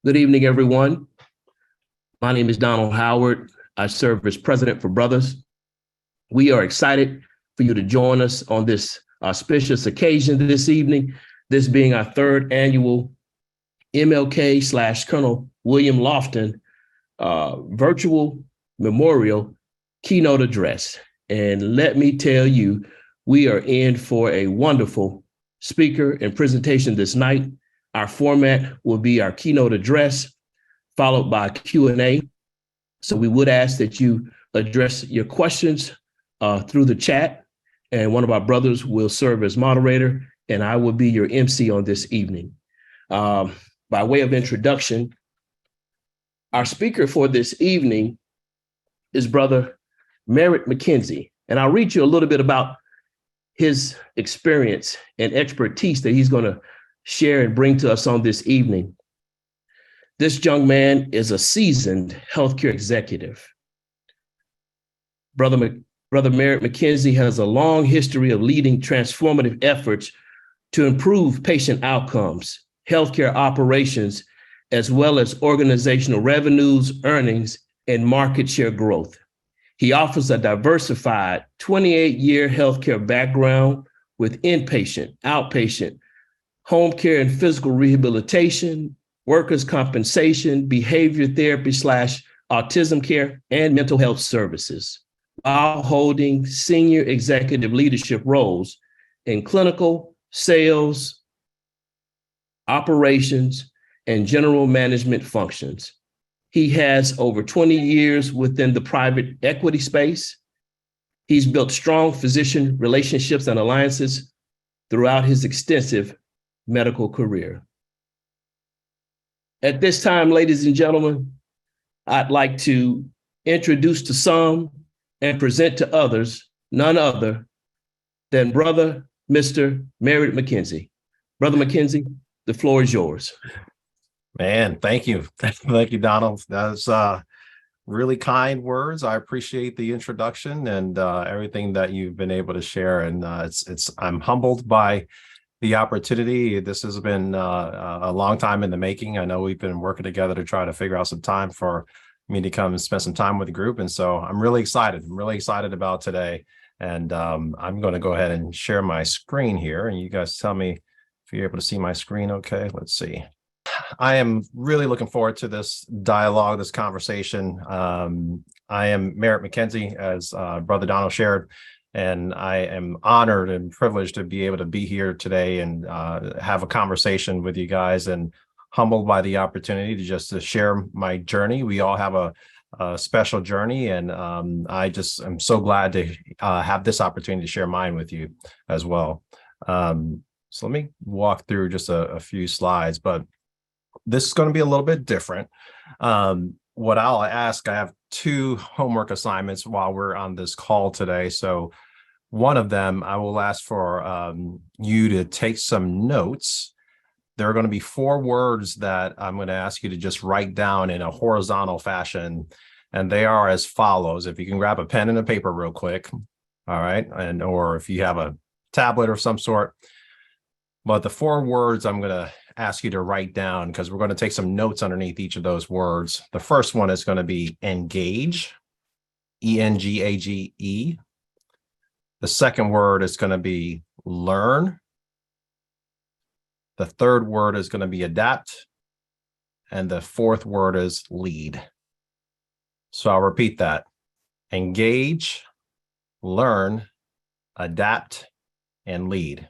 Good evening, everyone. My name is Donald Howard. I serve as president for Brothers. We are excited for you to join us on this auspicious occasion this evening, this being our third annual MLK / Colonel William Lofton virtual memorial keynote address. And let me tell you, we are in for a wonderful speaker and presentation this night. Our format will be our keynote address, followed by Q&A. So we would ask that you address your questions through the chat, and one of our brothers will serve as moderator, and I will be your MC on this evening. By way of introduction, our speaker for this evening is Brother Merritt McKenzie, and I'll read you a little bit about his experience and expertise that he's going to share and bring to us on this evening. This young man is a seasoned healthcare executive. Brother Merritt McKenzie has a long history of leading transformative efforts to improve patient outcomes, healthcare operations, as well as organizational revenues, earnings, and market share growth. He offers a diversified 28-year healthcare background with inpatient, outpatient, home care and physical rehabilitation, workers' compensation, behavior therapy / autism care, and mental health services, while holding senior executive leadership roles in clinical, sales, operations, and general management functions. He has over 20 years within the private equity space. He's built strong physician relationships and alliances throughout his extensive medical career. At this time, ladies and gentlemen, I'd like to introduce to some and present to others none other than Brother Mr. Merritt McKenzie. Brother McKenzie, the floor is yours. Man, thank you. Thank you, Donald. That's really kind words. I appreciate the introduction and everything that you've been able to share. And I'm humbled by the opportunity. This has been a long time in the making. I know we've been working together to try to figure out some time for me to come and spend some time with the group. And so I'm really excited. I'm really excited about today. And I'm going to go ahead and share my screen here. And you guys tell me if you're able to see my screen. Okay, let's see. I am really looking forward to this dialogue, this conversation. I am Merritt McKenzie, as Brother Donald shared. And I am honored and privileged to be able to be here today and have a conversation with you guys, and humbled by the opportunity to share my journey. We all have a special journey, and I'm so glad to have this opportunity to share mine with you as well. So let me walk through just a few slides, but this is going to be a little bit different. What I'll ask, I have two homework assignments while we're on this call today. So one of them, I will ask for you to take some notes. There are going to be 4 words that I'm going to ask you to just write down in a horizontal fashion. And they are as follows. If you can grab a pen and a paper real quick. All right. Or if you have a tablet of some sort. But the 4 words I'm going to ask you to write down, because we're going to take some notes underneath each of those words. The first one is going to be engage, E-N-G-A-G-E. The second word is going to be learn. The third word is going to be adapt. And the fourth word is lead. So I'll repeat that. Engage, learn, adapt, and lead.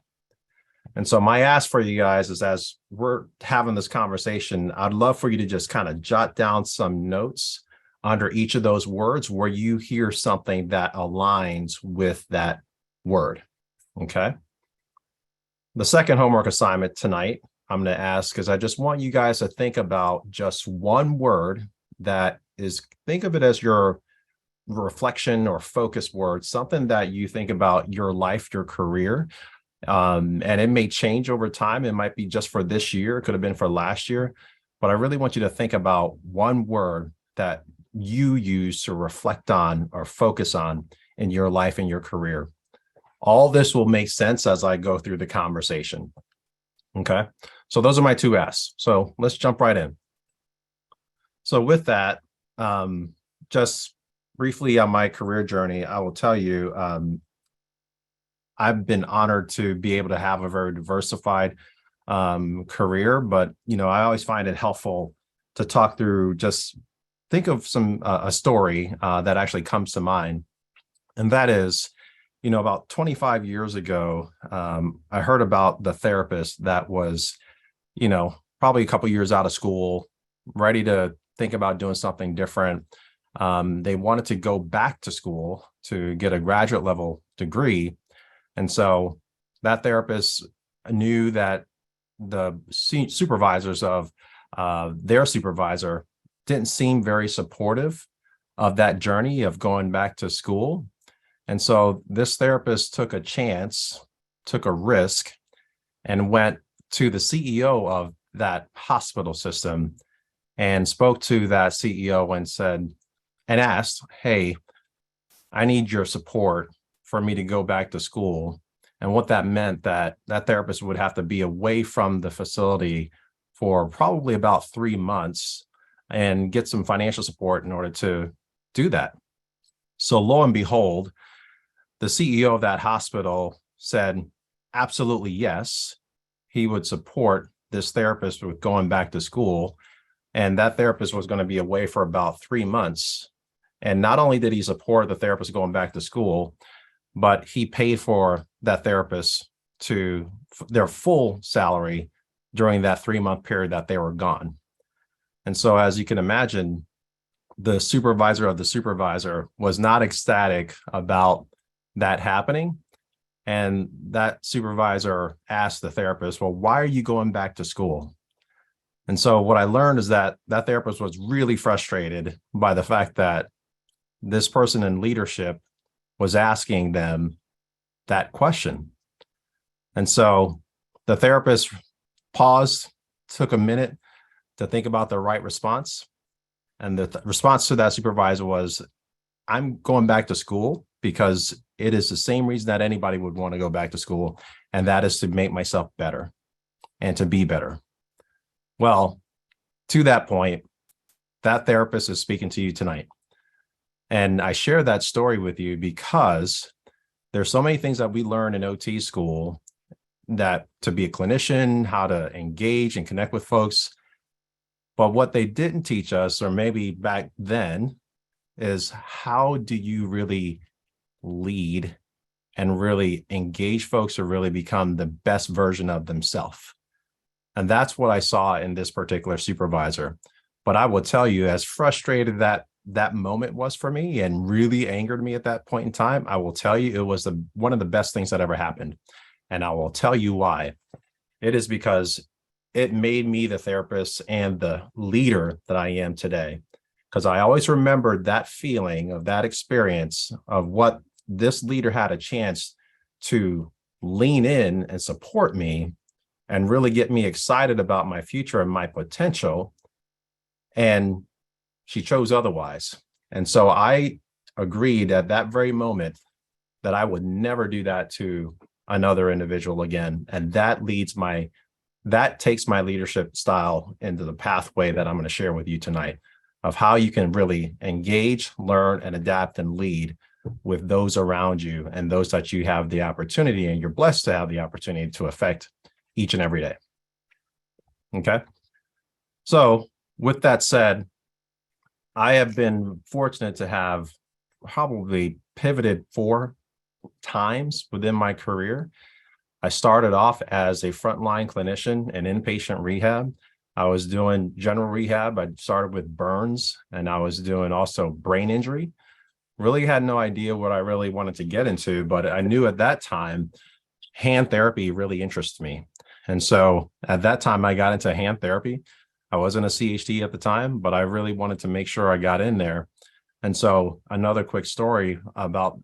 And so my ask for you guys is, as we're having this conversation, I'd love for you to just kind of jot down some notes under each of those words where you hear something that aligns with that word. Okay. The second homework assignment tonight, I'm going to ask, is I just want you guys to think about just one word that is, think of it as your reflection or focus word, something that you think about your life, your career. And it may change over time. It might be just for this year. It could have been for last year. But I really want you to think about one word that you use to reflect on or focus on in your life and your career. All this will make sense as I go through the conversation. Okay, so those are my 2 asks. So let's jump right in. So with that, just briefly on my career journey, I will tell you, I've been honored to be able to have a very diversified career, but I always find it helpful to talk through, just think of a story that actually comes to mind. And that is, about 25 years ago, I heard about the therapist that was, probably a couple years out of school, ready to think about doing something different. They wanted to go back to school to get a graduate level degree. And so that therapist knew that the supervisors of their supervisor didn't seem very supportive of that journey of going back to school. And so this therapist took a chance, took a risk, and went to the CEO of that hospital system and spoke to that CEO and asked, hey, I need your support for me to go back to school. And what that meant, that therapist would have to be away from the facility for probably about 3 months and get some financial support in order to do that. So lo and behold, the CEO of that hospital said, absolutely yes, he would support this therapist with going back to school. And that therapist was going to be away for about 3 months. And not only did he support the therapist going back to school, but he paid for that therapist to their full salary during that 3-month period that they were gone. And so, as you can imagine, the supervisor of the supervisor was not ecstatic about that happening. And that supervisor asked the therapist, well, why are you going back to school? And so what I learned is that therapist was really frustrated by the fact that this person in leadership was asking them that question. And so the therapist paused, took a minute to think about the right response. And the response to that supervisor was, I'm going back to school because it is the same reason that anybody would want to go back to school. And that is to make myself better and to be better. Well, to that point, that therapist is speaking to you tonight. And I share that story with you because there's so many things that we learn in OT school, that to be a clinician, how to engage and connect with folks. But what they didn't teach us, or maybe back then, is how do you really lead and really engage folks to really become the best version of themselves. And that's what I saw in this particular supervisor. But I will tell you, as frustrated that moment was for me and really angered me at that point in time, I will tell you it was one of the best things that ever happened. And I will tell you why. It is because it made me the therapist and the leader that I am today. Because I always remembered that feeling of that experience of what this leader had a chance to lean in and support me and really get me excited about my future and my potential. And she chose otherwise. And so I agreed at that very moment that I would never do that to another individual again. And that takes my leadership style into the pathway that I'm going to share with you tonight, of how you can really engage, learn, and adapt and lead with those around you and those that you have the opportunity and you're blessed to have the opportunity to affect each and every day. Okay. So with that said, I have been fortunate to have probably pivoted 4 times within my career. I started off as a frontline clinician in inpatient rehab. I was doing general rehab. I started with burns, and I was doing also brain injury. Really had no idea what I really wanted to get into, but I knew at that time hand therapy really interested me. And so at that time, I got into hand therapy. I wasn't a CHD at the time, but I really wanted to make sure I got in there. And so another quick story about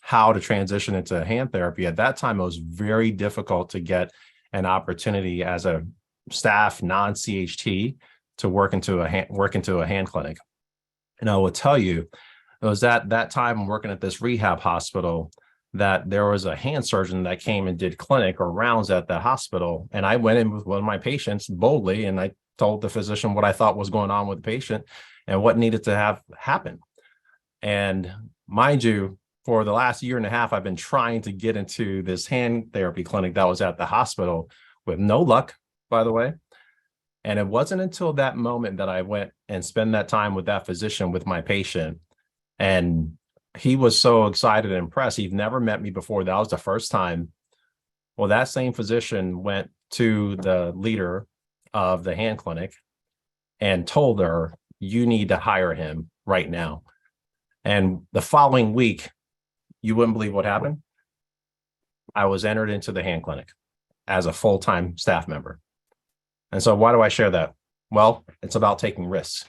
how to transition into hand therapy. At that time, it was very difficult to get an opportunity as a staff non-CHT to work into a hand clinic. And I will tell you, it was at that time working at this rehab hospital that there was a hand surgeon that came and did clinic or rounds at the hospital. And I went in with one of my patients boldly, and I told the physician what I thought was going on with the patient and what needed to have happen. And mind you, for the last year and a half, I've been trying to get into this hand therapy clinic that was at the hospital with no luck, by the way. And it wasn't until that moment that I went and spent that time with that physician, with my patient. And he was so excited and impressed. He'd never met me before. That was the first time. Well, that same physician went to the leader of the hand clinic and told her, you need to hire him right now. And the following week, you wouldn't believe what happened. I was entered into the hand clinic as a full-time staff member. And so why do I share that? Well, it's about taking risks.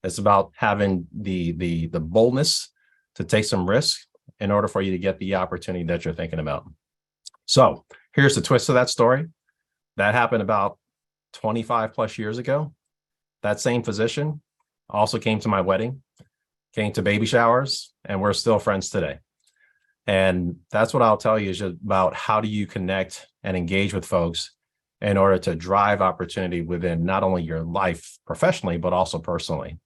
It's about having the boldness to take some risks in order for you to get the opportunity that you're thinking about. So here's the twist of that story. That happened about 25 plus years ago. That same physician also came to my wedding, came to baby showers, and we're still friends today. And that's what I'll tell you is just about how do you connect and engage with folks in order to drive opportunity within not only your life professionally, but also personally.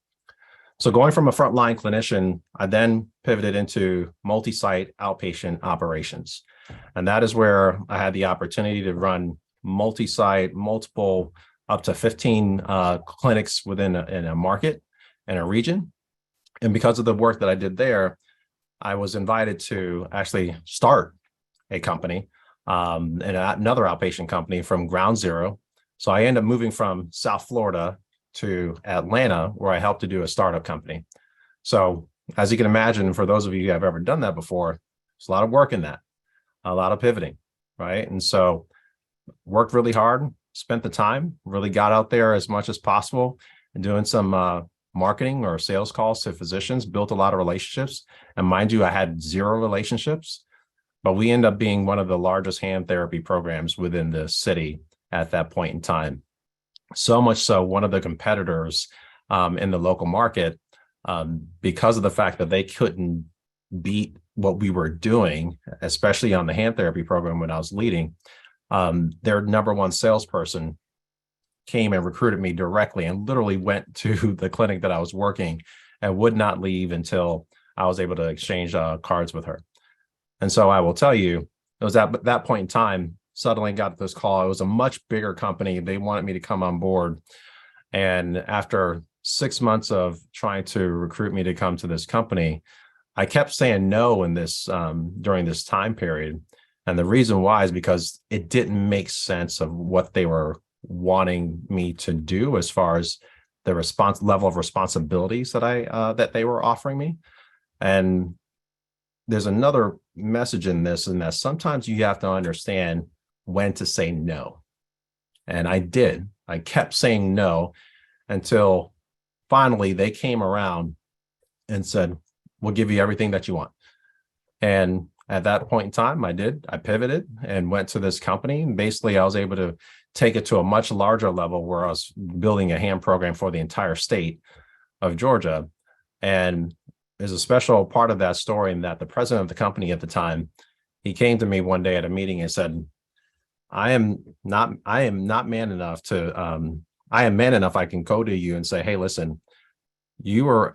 So going from a frontline clinician, I then pivoted into multi-site outpatient operations. And that is where I had the opportunity to run multi-site, multiple, up to 15 clinics within a market and a region. And because of the work that I did there, I was invited to actually start a company, and another outpatient company from ground zero. So I ended up moving from South Florida to Atlanta, where I helped to do a startup company. So as you can imagine, for those of you who have ever done that before, there's a lot of work in that, a lot of pivoting, right? And so worked really hard, spent the time, really got out there as much as possible and doing some marketing or sales calls to physicians, built a lot of relationships. And mind you, I had 0 relationships, but we end up being one of the largest hand therapy programs within the city at that point in time. So much so, one of the competitors in the local market, because of the fact that they couldn't beat what we were doing, especially on the hand therapy program when I was leading, their number one salesperson came and recruited me directly and literally went to the clinic that I was working and would not leave until I was able to exchange cards with her. And so I will tell you, it was at that point in time, suddenly got this call. It was a much bigger company. They wanted me to come on board. And after 6 months of trying to recruit me to come to this company, I kept saying no in this during this time period. And the reason why is because it didn't make sense of what they were wanting me to do as far as the level of responsibilities that they were offering me. And there's another message in this, and that sometimes you have to understand when to say no. And I did. I kept saying no until finally they came around and said, we'll give you everything that you want. And at that point in time, I pivoted and went to this company. And basically, I was able to take it to a much larger level where I was building a hand program for the entire state of Georgia. And there's a special part of that story in that the president of the company at the time, he came to me one day at a meeting and said, I am man enough I can go to you and say, hey, listen, you were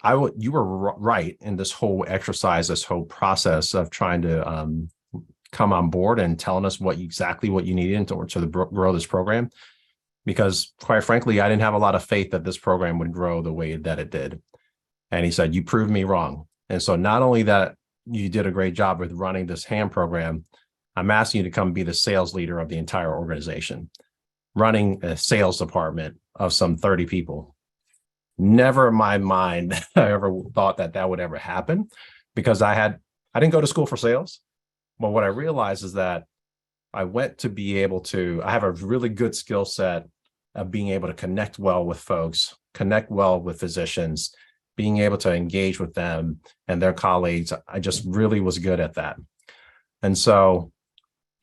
right in this whole exercise, this whole process of trying to come on board and telling us exactly what you needed in order to grow this program. Because quite frankly, I didn't have a lot of faith that this program would grow the way that it did. And he said, you proved me wrong. And so not only that you did a great job with running this hand program, I'm asking you to come be the sales leader of the entire organization, running a sales department of some 30 people. Never in my mind I ever thought that would ever happen, because I didn't go to school for sales. But what I realized is that I went to be able to, I have a really good skill set of being able to connect well with folks, connect well with physicians, being able to engage with them and their colleagues. I just really was good at that. And so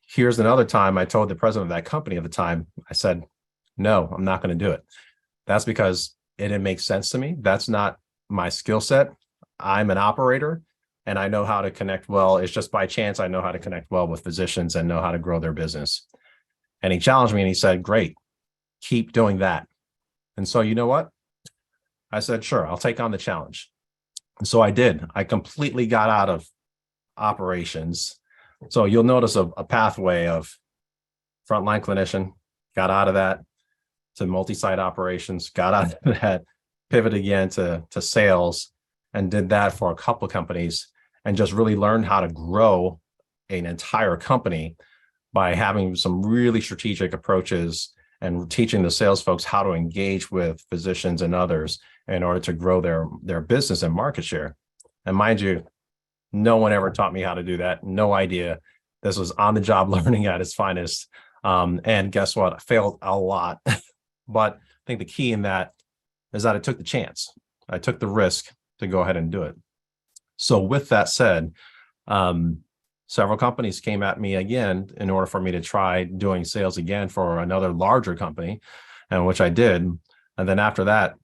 here's another time I told the president of that company at the time, I said, no, I'm not going to do it. That's because it didn't make sense to me. That's not my skill set. I'm an operator and I know how to connect well. It's just by chance I know how to connect well with physicians and know how to grow their business. And he challenged me and he said, great, keep doing that. And so, you know what? I said, sure, I'll take on the challenge. And so I did. I completely got out of operations. So you'll notice a pathway of frontline clinician, got out of that to multi-site operations, got out of that, pivot again to sales, and did that for a couple of companies, and just really learned how to grow an entire company by having some really strategic approaches and teaching the sales folks how to engage with physicians and others in order to grow their business and market share. And mind you, no one ever taught me how to do that. No idea. This was on the job learning at its finest. And guess what? I failed a lot. But I think the key in that is that I took the chance. I took the risk to go ahead and do it. So with that said, several companies came at me again in order for me to try doing sales again for another larger company, and which I did. And then after that,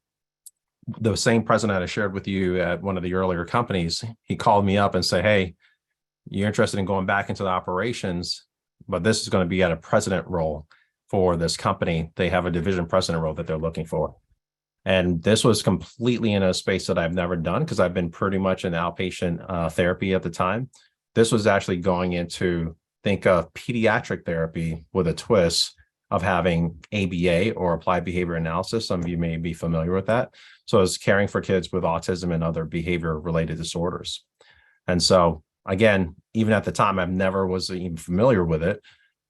the same president I shared with you at one of the earlier companies, he called me up and said, hey, you're interested in going back into the operations, but this is going to be at a president role for this company. They have a division president role that they're looking for. And this was completely in a space that I've never done because I've been pretty much in outpatient therapy at the time. This was actually going into, think of pediatric therapy with a twist of having ABA, or applied behavior analysis. Some of you may be familiar with that. So it's caring for kids with autism and other behavior related disorders. And so again, even at the time, I never was even familiar with it.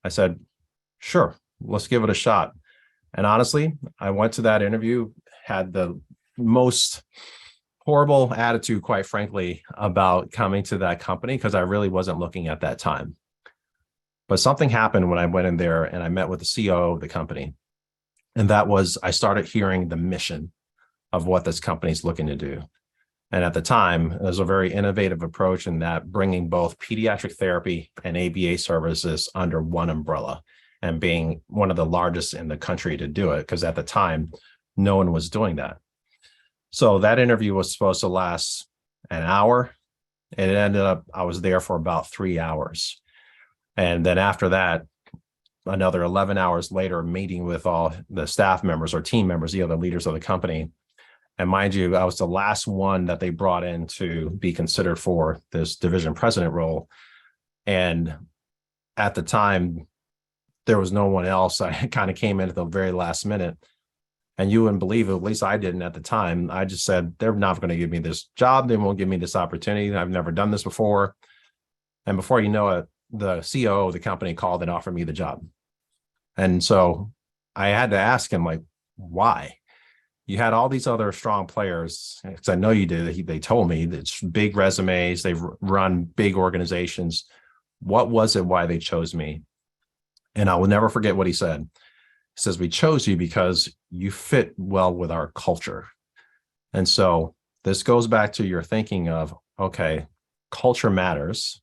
I said, sure, let's give it a shot. And honestly, I went to that interview, had the most horrible attitude, quite frankly, about coming to that company because I really wasn't looking at that time. But something happened when I went in there and I met with the COO of the company. And that was, I started hearing the mission of what this company is looking to do. And at the time, it was a very innovative approach in that bringing both pediatric therapy and ABA services under one umbrella and being one of the largest in the country to do it, because at the time, no one was doing that. So that interview was supposed to last an hour. And it ended up, I was there for about 3 hours. And then after that, another 11 hours later, meeting with all the staff members or team members, the other leaders of the company. And mind you, I was the last one that they brought in to be considered for this division president role. And at the time, there was no one else. I kind of came in at the very last minute. And you wouldn't believe it, at least I didn't at the time. I just said, they're not going to give me this job. They won't give me this opportunity. I've never done this before. And before you know it, the COO of the company called and offered me the job. And so I had to ask him, like, why? You had all these other strong players, because I know you did. They told me it's big resumes. They've run big organizations. What was it why they chose me? And I will never forget what he said. He says, we chose you because you fit well with our culture. And so this goes back to your thinking of, okay, culture matters.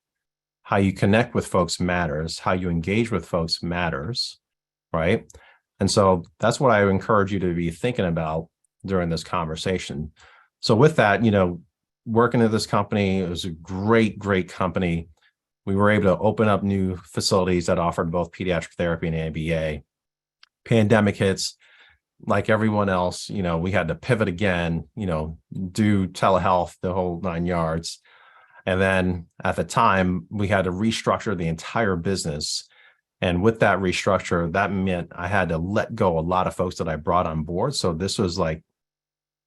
How you connect with folks matters. How you engage with folks matters, right? And so that's what I encourage you to be thinking about during this conversation. So with that, working at this company, it was a great, great company. We were able to open up new facilities that offered both pediatric therapy and ABA. Pandemic hits, like everyone else, we had to pivot again, do telehealth, the whole 9 yards. And then at the time, we had to restructure the entire business. And with that restructure, that meant I had to let go a lot of folks that I brought on board. So this was like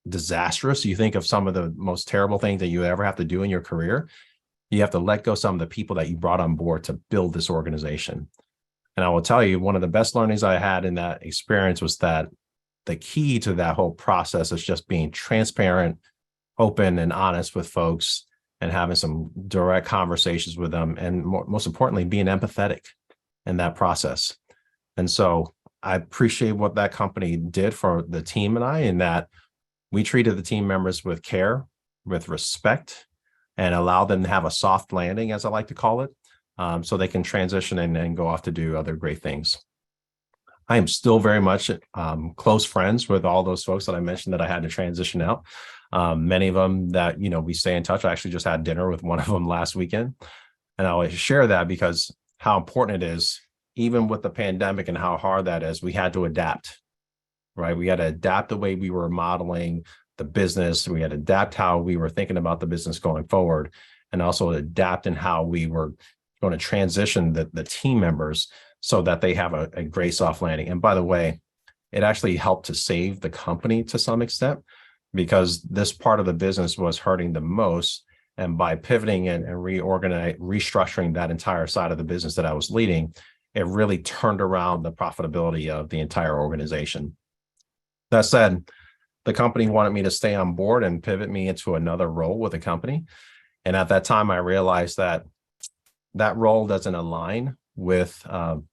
disastrous. You think of some of the most terrible things that you ever have to do in your career. You have to let go some of the people that you brought on board to build this organization. And I will tell you, one of the best learnings I had in that experience was that the key to that whole process is just being transparent, open, and honest with folks and having some direct conversations with them. And most importantly, being empathetic in that process. And so I appreciate what that company did for the team and I, in that we treated the team members with care, with respect, and allowed them to have a soft landing, as I like to call it. So they can transition and go off to do other great things. I am still very much close friends with all those folks that I mentioned that I had to transition out. Many of them that, we stay in touch. I actually just had dinner with one of them last weekend. And I always share that because how important it is, even with the pandemic and how hard that is, we had to adapt, right? We had to adapt the way we were modeling the business. We had to adapt how we were thinking about the business going forward, and also adapt in how we were going to transition the team members so that they have a great soft landing. And by the way, it actually helped to save the company to some extent, because this part of the business was hurting the most. And by pivoting and restructuring that entire side of the business that I was leading, it really turned around the profitability of the entire organization. That said, the company wanted me to stay on board and pivot me into another role with the company. And at that time, I realized that that role doesn't align with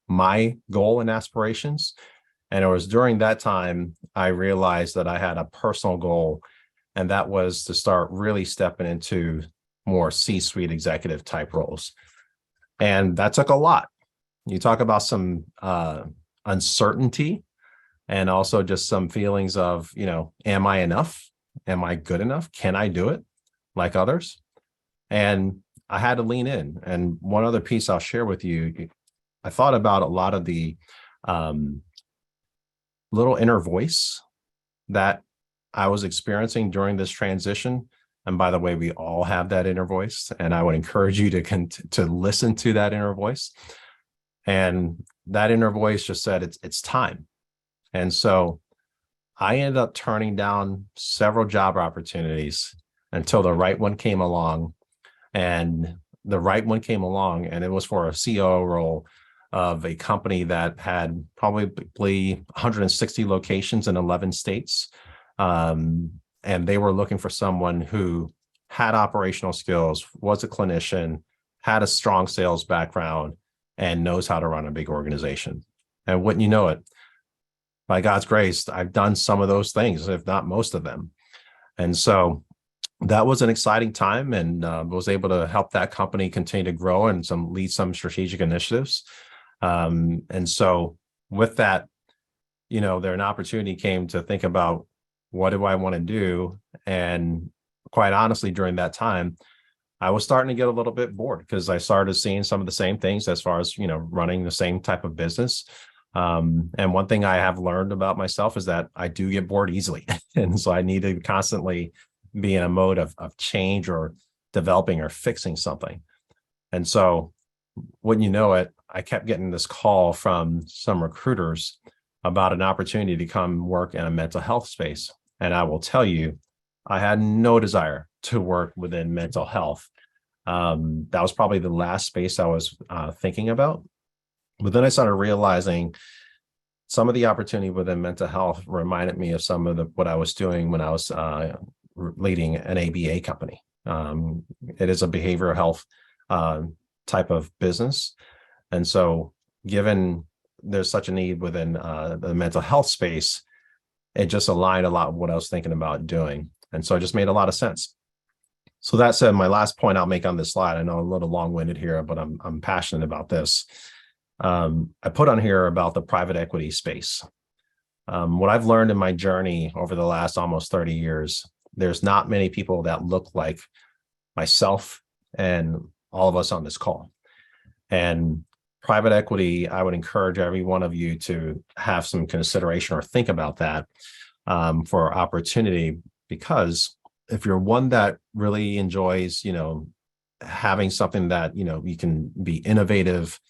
my goal and aspirations. And it was during that time I realized that I had a personal goal, and that was to start really stepping into more C-suite executive type roles. And that took a lot. You talk about some uncertainty, and also just some feelings of, am I enough? Am I good enough? Can I do it like others? And I had to lean in. And one other piece I'll share with you, I thought about a lot of the little inner voice that I was experiencing during this transition. And by the way, we all have that inner voice, and I would encourage you to listen to that inner voice. And that inner voice just said, it's time. And so I ended up turning down several job opportunities until the right one came along. And the right one came along, and it was for a COO role of a company that had probably 160 locations in 11 states. And they were looking for someone who had operational skills, was a clinician, had a strong sales background, and knows how to run a big organization. And wouldn't you know it, by God's grace, I've done some of those things, if not most of them. And so that was an exciting time, and was able to help that company continue to grow and lead some strategic initiatives. And so with that, an opportunity came to think about, what do I want to do? And quite honestly, during that time, I was starting to get a little bit bored, because I started seeing some of the same things as far as, running the same type of business. And one thing I have learned about myself is that I do get bored easily. And so I need to constantly be in a mode of change, or developing or fixing something. And so wouldn't you know it, I kept getting this call from some recruiters about an opportunity to come work in a mental health space. And I will tell you, I had no desire to work within mental health. That was probably the last space I was thinking about. But then I started realizing some of the opportunity within mental health reminded me of some of what I was doing when I was leading an ABA company. It is a behavioral health type of business. And so given there's such a need within the mental health space, it just aligned a lot with what I was thinking about doing. And so it just made a lot of sense. So that said, my last point I'll make on this slide, I know I'm a little long-winded here, but I'm passionate about this. I put on here about the private equity space. What I've learned in my journey over the last almost 30 years, there's not many people that look like myself and all of us on this call. And private equity, I would encourage every one of you to have some consideration or think about that for opportunity, because if you're one that really enjoys, having something that, you can be innovative,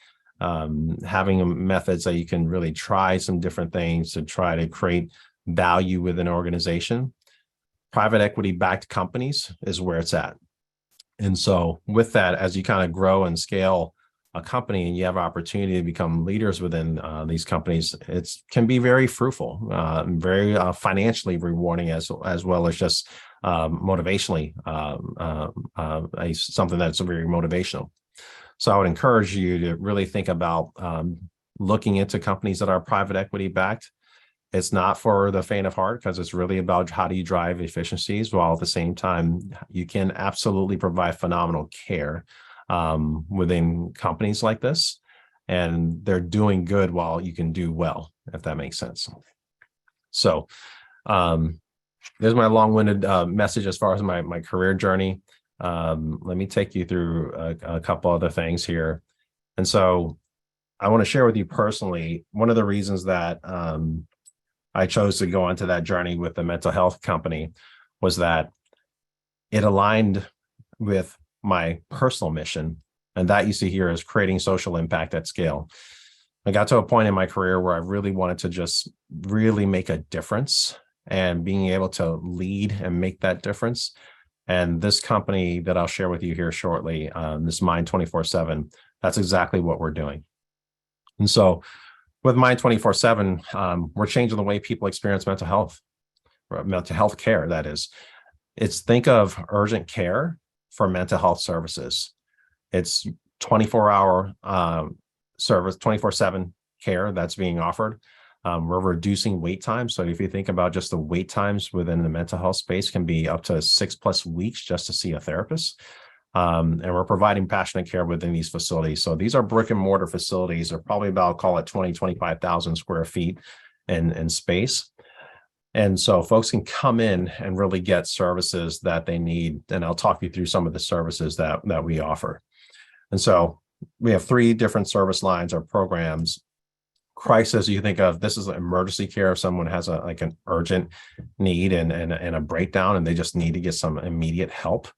having methods that you can really try some different things to try to create value within an organization, private equity backed companies is where it's at. And so with that, as you kind of grow and scale a company and you have opportunity to become leaders within these companies, it can be very fruitful, very financially rewarding, as well as just motivationally, something that's very motivational. So I would encourage you to really think about looking into companies that are private equity backed. It's not for the faint of heart, because it's really about how do you drive efficiencies while at the same time you can absolutely provide phenomenal care within companies like this, and they're doing good while you can do well, if that makes sense. So there's my long-winded message as far as my career journey. Let me take you through a couple other things here. And so I want to share with you personally, one of the reasons that I chose to go into that journey with the mental health company was that it aligned with my personal mission. And that you see here is creating social impact at scale. I got to a point in my career where I really wanted to just really make a difference and being able to lead and make that difference. And this company that I'll share with you here shortly, this Mind 24/7, that's exactly what we're doing. And so with Mind 24/7, we're changing the way people experience mental health, or mental health care, that is. It's think of urgent care for mental health services. It's 24-hour service, 24/7 care that's being offered. We're reducing wait times. So if you think about just the wait times within the mental health space can be up to 6+ weeks just to see a therapist. And we're providing passionate care within these facilities. So these are brick and mortar facilities. They're probably about, call it 25,000 square feet in space. And so folks can come in and really get services that they need. And I'll talk you through some of the services that we offer. And so we have 3 different service lines or programs. Crisis, you think of this is emergency care if someone has an urgent need and a breakdown and they just need to get some immediate help.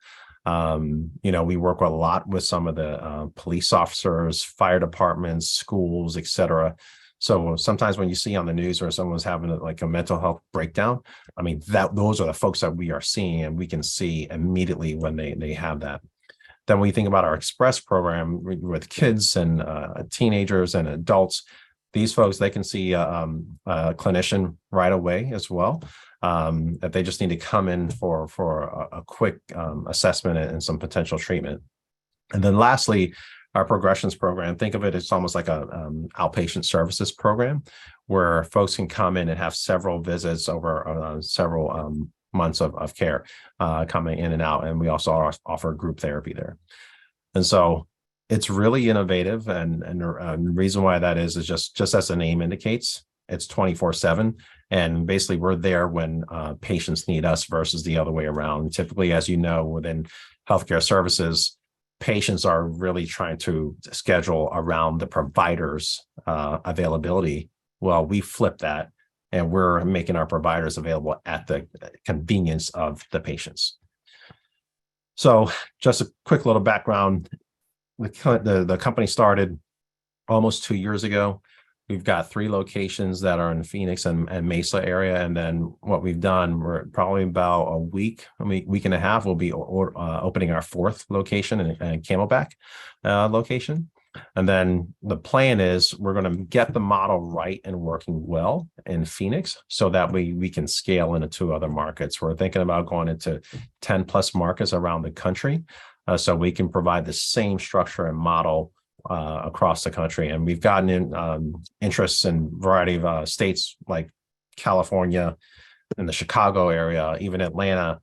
We work a lot with some of the police officers, fire departments, schools, etc. So sometimes when you see on the news where someone's having a mental health breakdown, I mean, those are the folks that we are seeing, and we can see immediately when they have that. Then when you think about our Express program with kids and teenagers and adults, these folks, they can see a clinician right away as well. That they just need to come in for a quick assessment and some potential treatment. And then lastly, our progressions program, think of it as almost like a outpatient services program where folks can come in and have several visits over several months of care coming in and out. And we also offer group therapy there. And so it's really innovative. And the reason why that is just as the name indicates, it's 24/7. And basically we're there when patients need us versus the other way around. Typically, as you know, within healthcare services, patients are really trying to schedule around the provider's availability. Well, we flip that and we're making our providers available at the convenience of the patients. So just a quick little background. The company started almost 2 years ago. We've got 3 locations that are in Phoenix and Mesa area. And then what we've done, we're probably about a week and a half, we'll be opening our 4th location in Camelback location. And then the plan is we're going to get the model right and working well in Phoenix so that we can scale into 2 other markets. We're thinking about going into 10+ markets around the country so we can provide the same structure and model across the country. And we've gotten in interests in a variety of states like California and the Chicago area, even Atlanta,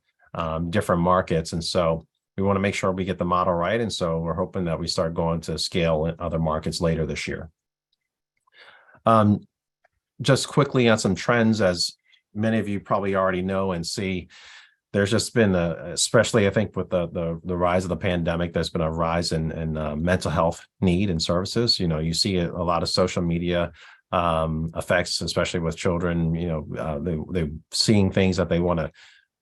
different markets. And so we want to make sure we get the model right. And so we're hoping that we start going to scale in other markets later this year. Just quickly on some trends, as many of you probably already know and see, there's just been, especially I think with the rise of the pandemic, there's been a rise in mental health need and services. You see a lot of social media effects, especially with children. They're seeing things that they want to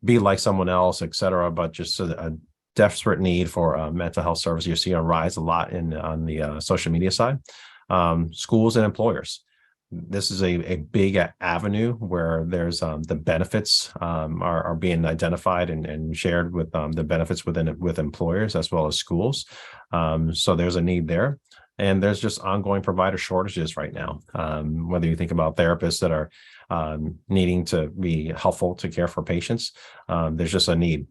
be like someone else, et cetera, but just a desperate need for mental health service. You see a rise a lot on the social media side. Schools and employers. This is a big avenue where there's the benefits are being identified and shared with the benefits with employers as well as schools. So there's a need there. And there's just ongoing provider shortages right now. Whether you think about therapists that are needing to be helpful to care for patients, there's just a need.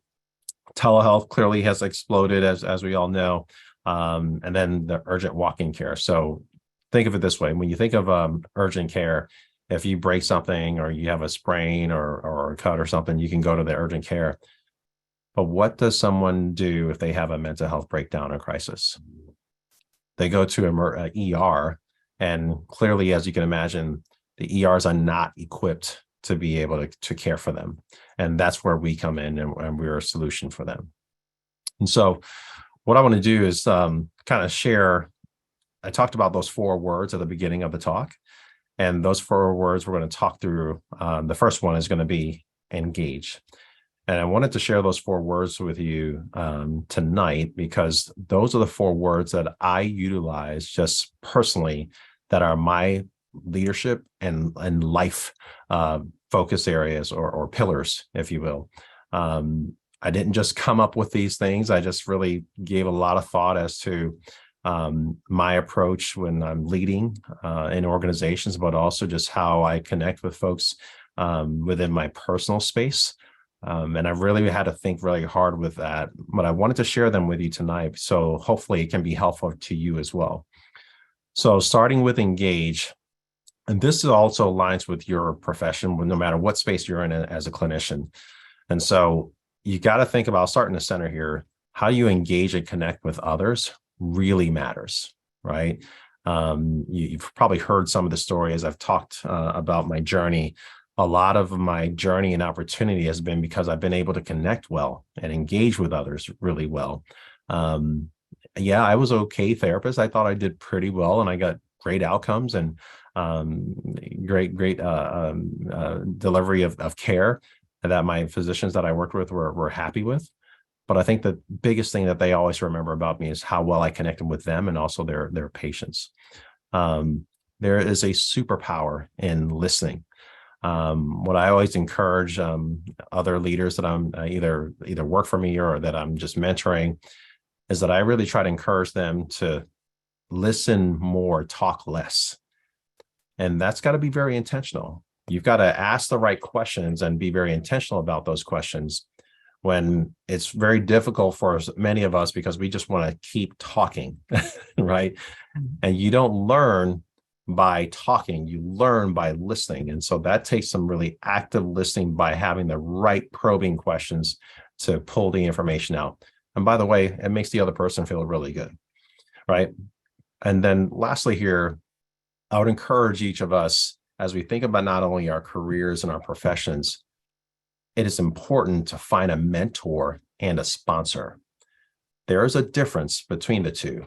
Telehealth clearly has exploded, as we all know, and then the urgent walk-in care. So think of it this way. When you think of urgent care, if you break something or you have a sprain or a cut or something, you can go to the urgent care. But what does someone do if they have a mental health breakdown or crisis? They go to an ER, and clearly, as you can imagine, the ERs are not equipped to be able to care for them. And that's where we come in and we're a solution for them. And so what I want to do is kind of share. I talked about those 4 words at the beginning of the talk. And those 4 words we're going to talk through. The first one is going to be engage. And I wanted to share those 4 words with you tonight, because those are the 4 words that I utilize just personally that are my leadership and life focus areas or pillars, if you will. I didn't just come up with these things. I just really gave a lot of thought as to my approach when I'm leading in organizations, but also just how I connect with folks within my personal space. And I really had to think really hard with that, but I wanted to share them with you tonight. So hopefully it can be helpful to you as well. So starting with engage, and this also aligns with your profession, no matter what space you're in as a clinician. And so you got to think about, starting the center here, how you engage and connect with others really matters, right? You've probably heard some of the stories. I've talked about my journey. A lot of my journey and opportunity has been because I've been able to connect well and engage with others really well. Yeah, I was okay therapist. I thought I did pretty well, and I got great outcomes and great delivery of care that my physicians that I worked with were happy with. But I think the biggest thing that they always remember about me is how well I connected with them and also their patients. There is a superpower in listening. What I always encourage other leaders that I'm either work for me or that I'm just mentoring is that I really try to encourage them to listen more, talk less. And that's got to be very intentional. You've got to ask the right questions and be very intentional about those questions, when it's very difficult for many of us because we just want to keep talking, right? And you don't learn by talking, you learn by listening. And so that takes some really active listening by having the right probing questions to pull the information out. And by the way, it makes the other person feel really good, right? And then lastly here, I would encourage each of us, as we think about not only our careers and our professions, it is important to find a mentor and a sponsor. There is a difference between the two.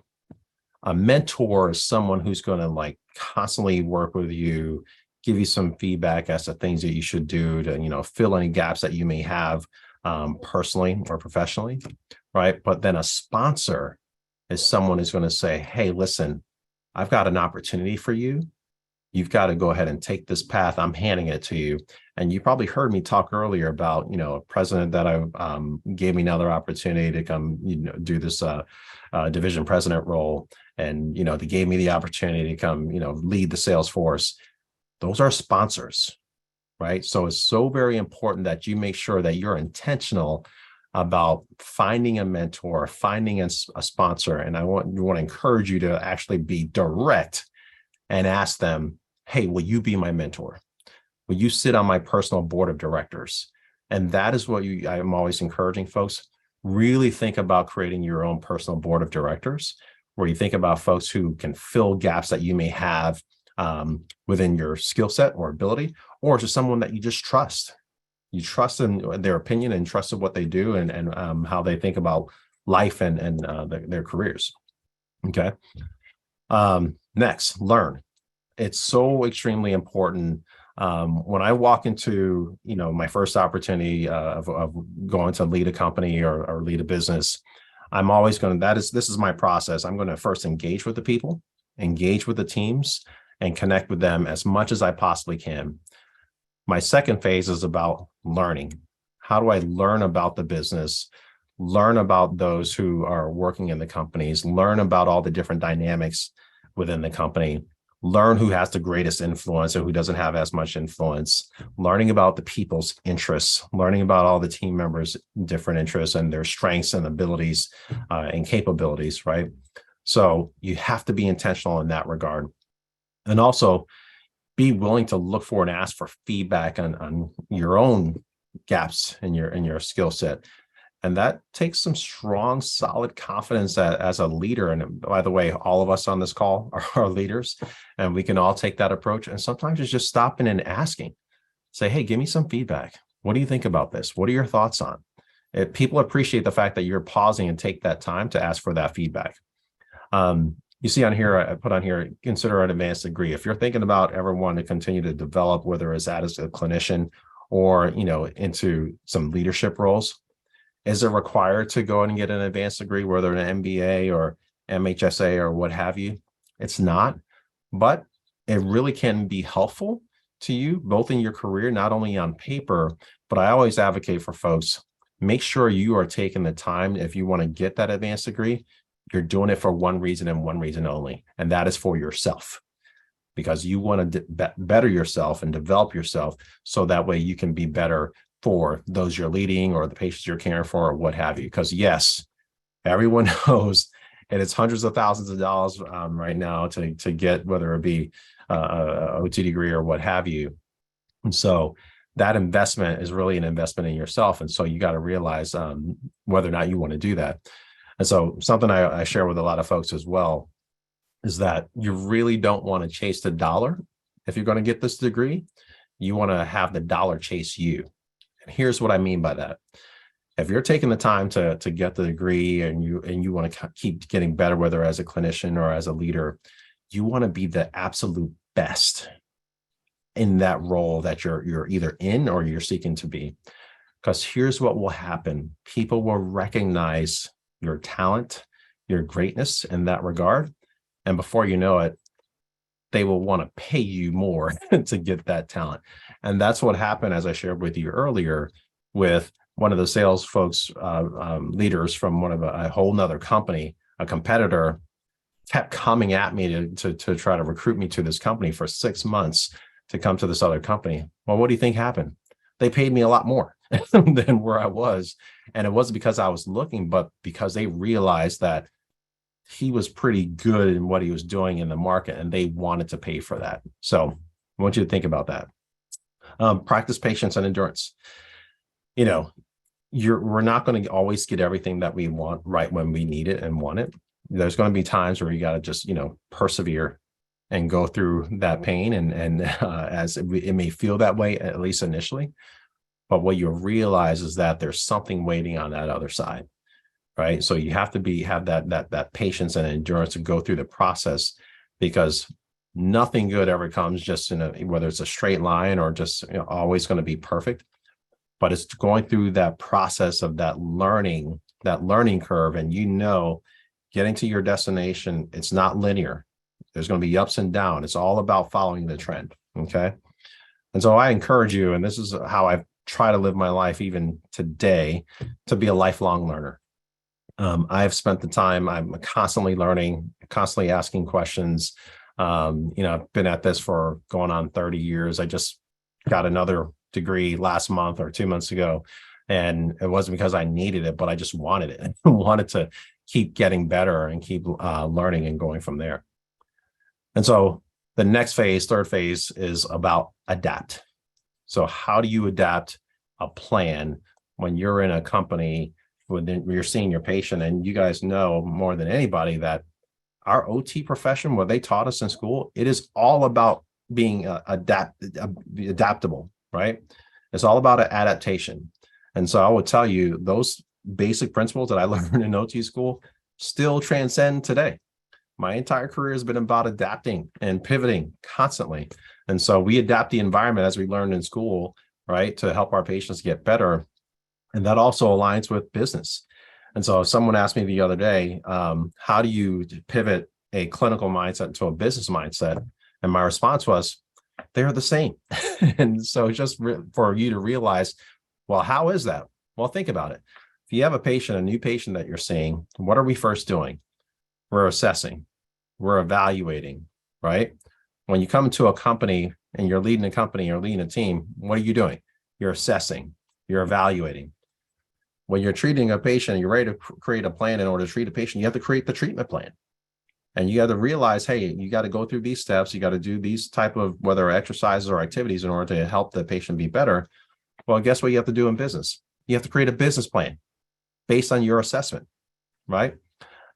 A mentor is someone who's going to constantly work with you, give you some feedback as to things that you should do to, fill any gaps that you may have personally or professionally, right? But then a sponsor is someone who's going to say, hey, listen, I've got an opportunity for you. You've got to go ahead and take this path. I'm handing it to you. And you probably heard me talk earlier about, a president that I gave me another opportunity to come, do this division president role. And, they gave me the opportunity to come, lead the sales force. Those are sponsors, right? So it's so very important that you make sure that you're intentional about finding a mentor, finding a sponsor. And I want to encourage you to actually be direct and ask them, hey, will you be my mentor? Will you sit on my personal board of directors? And that is what I'm always encouraging folks. Really think about creating your own personal board of directors, where you think about folks who can fill gaps that you may have within your skill set or ability, or just someone that you just trust. You trust in their opinion and trust in what they do and how they think about life and their careers. Okay. Next, learn. It's so extremely important. When I walk into, my first opportunity of going to lead a company or lead a business, I'm always this is my process. I'm going to first engage with the people, engage with the teams, and connect with them as much as I possibly can. My second phase is about learning. How do I learn about the business, learn about those who are working in the companies, learn about all the different dynamics within the company, learn who has the greatest influence and who doesn't have as much influence, learning about the people's interests, learning about all the team members' different interests and their strengths and abilities and capabilities, right? So you have to be intentional in that regard. And also be willing to look for and ask for feedback on your own gaps in your skill set. And that takes some strong, solid confidence as a leader. And by the way, all of us on this call are leaders, and we can all take that approach. And sometimes it's just stopping and asking, say, hey, give me some feedback. What do you think about this? What are your thoughts on it? People appreciate the fact that you're pausing and take that time to ask for that feedback. you see on here, I put on here, consider an advanced degree. If you're thinking about ever wanting to continue to develop, whether it's as a clinician or, into some leadership roles, is it required to go and get an advanced degree, whether an MBA or MHSA or what have you? It's not, but it really can be helpful to you, both in your career, not only on paper, but I always advocate for folks, make sure you are taking the time. If you want to get that advanced degree, you're doing it for one reason and one reason only, and that is for yourself, because you want to better yourself and develop yourself so that way you can be better for those you're leading or the patients you're caring for or what have you. Because yes, everyone knows, and it's hundreds of thousands of dollars right now to get, whether it be a OT degree or what have you. And so that investment is really an investment in yourself. And so you got to realize whether or not you want to do that. And so something I share with a lot of folks as well is that you really don't want to chase the dollar. If you're going to get this degree, you want to have the dollar chase you. And here's what I mean by that. If you're taking the time to get the degree and you want to keep getting better, whether as a clinician or as a leader, you want to be the absolute best in that role that you're either in or you're seeking to be. Because here's what will happen. People will recognize your talent, your greatness in that regard. And before you know it, they will want to pay you more to get that talent. And that's what happened, as I shared with you earlier, with one of the sales folks, leaders from a whole nother company, a competitor, kept coming at me to try to recruit me to this company for 6 months to come to this other company. Well, what do you think happened? They paid me a lot more than where I was. And it wasn't because I was looking, but because they realized that he was pretty good in what he was doing in the market, and they wanted to pay for that. So I want you to think about that. Practice patience and endurance. We're not going to always get everything that we want right when we need it and want it. There's going to be times where you got to just, persevere and go through that pain. And as it may feel that way, at least initially, but what you realize is that there's something waiting on that other side, right? So you have to have that patience and endurance to go through the process, because nothing good ever comes just whether it's a straight line or just always going to be perfect. But it's going through that process of that learning curve. And getting to your destination, it's not linear. There's going to be ups and downs. It's all about following the trend. Okay. And so I encourage you, and this is how I try to live my life even today, to be a lifelong learner. I've spent the time, I'm constantly learning, constantly asking questions. I've been at this for going on 30 years. I just got another degree last month or 2 months ago. And it wasn't because I needed it, but I just wanted it. I wanted to keep getting better and keep learning and going from there. And so the next phase, third phase, is about adapt. So how do you adapt a plan when you're in a company, when you're seeing your patient? And you guys know more than anybody that our OT profession, what they taught us in school, it is all about being adaptable, right? It's all about adaptation. And so I would tell you, those basic principles that I learned in OT school still transcend today. My entire career has been about adapting and pivoting constantly. And so we adapt the environment as we learned in school, right, to help our patients get better. And that also aligns with business. And so someone asked me the other day, how do you pivot a clinical mindset to a business mindset? And my response was, they're the same. And so just for you to realize, well, how is that? Well, think about it. If you have a new patient that you're seeing, what are we first doing? We're assessing, we're evaluating, right? When you come to a company and you're leading a company or leading a team, what are you doing? You're assessing, you're evaluating. When you're treating a patient, you're ready to create a plan in order to treat a patient, you have to create the treatment plan. And you got to realize, hey, you got to go through these steps. You got to do these type of, whether exercises or activities, in order to help the patient be better. Well, guess what you have to do in business? You have to create a business plan based on your assessment, right?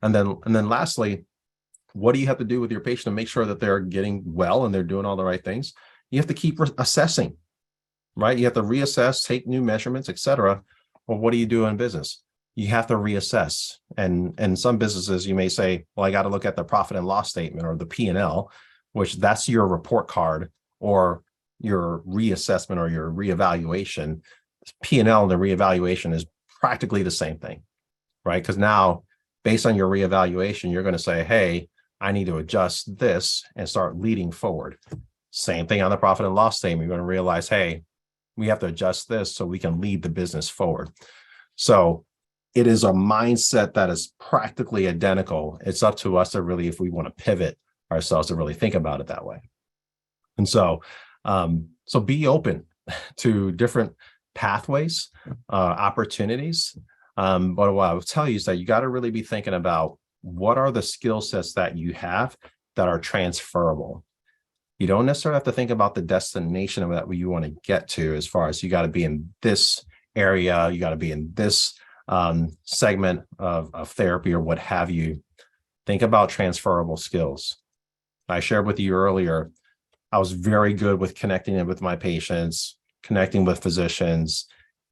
And then lastly, what do you have to do with your patient to make sure that they're getting well and they're doing all the right things? You have to keep assessing, right? You have to reassess, take new measurements, etc. Well, what do you do in business? you have to reassess. And in some businesses, you may say, well, I got to look at the profit and loss statement or the P&L, which that's your report card or your reassessment or your reevaluation. P&L and the reevaluation is practically the same thing, right? Because now, based on your reevaluation, you're going to say, hey, I need to adjust this and start leading forward. Same thing on the profit and loss statement. You're going to realize, hey, we have to adjust this so we can lead the business forward. So it is a mindset that is practically identical. It's up to us to really, if we want to pivot ourselves, to really think about it that way. And so, so be open to different pathways, opportunities. But what I will tell you is that you got to really be thinking about what are the skill sets that you have that are transferable. You don't necessarily have to think about the destination of that where you want to get to, as far as you got to be in this area, you got to be in this segment of therapy or what have you. Think about transferable skills. I shared with you earlier, I was very good with connecting with my patients, connecting with physicians,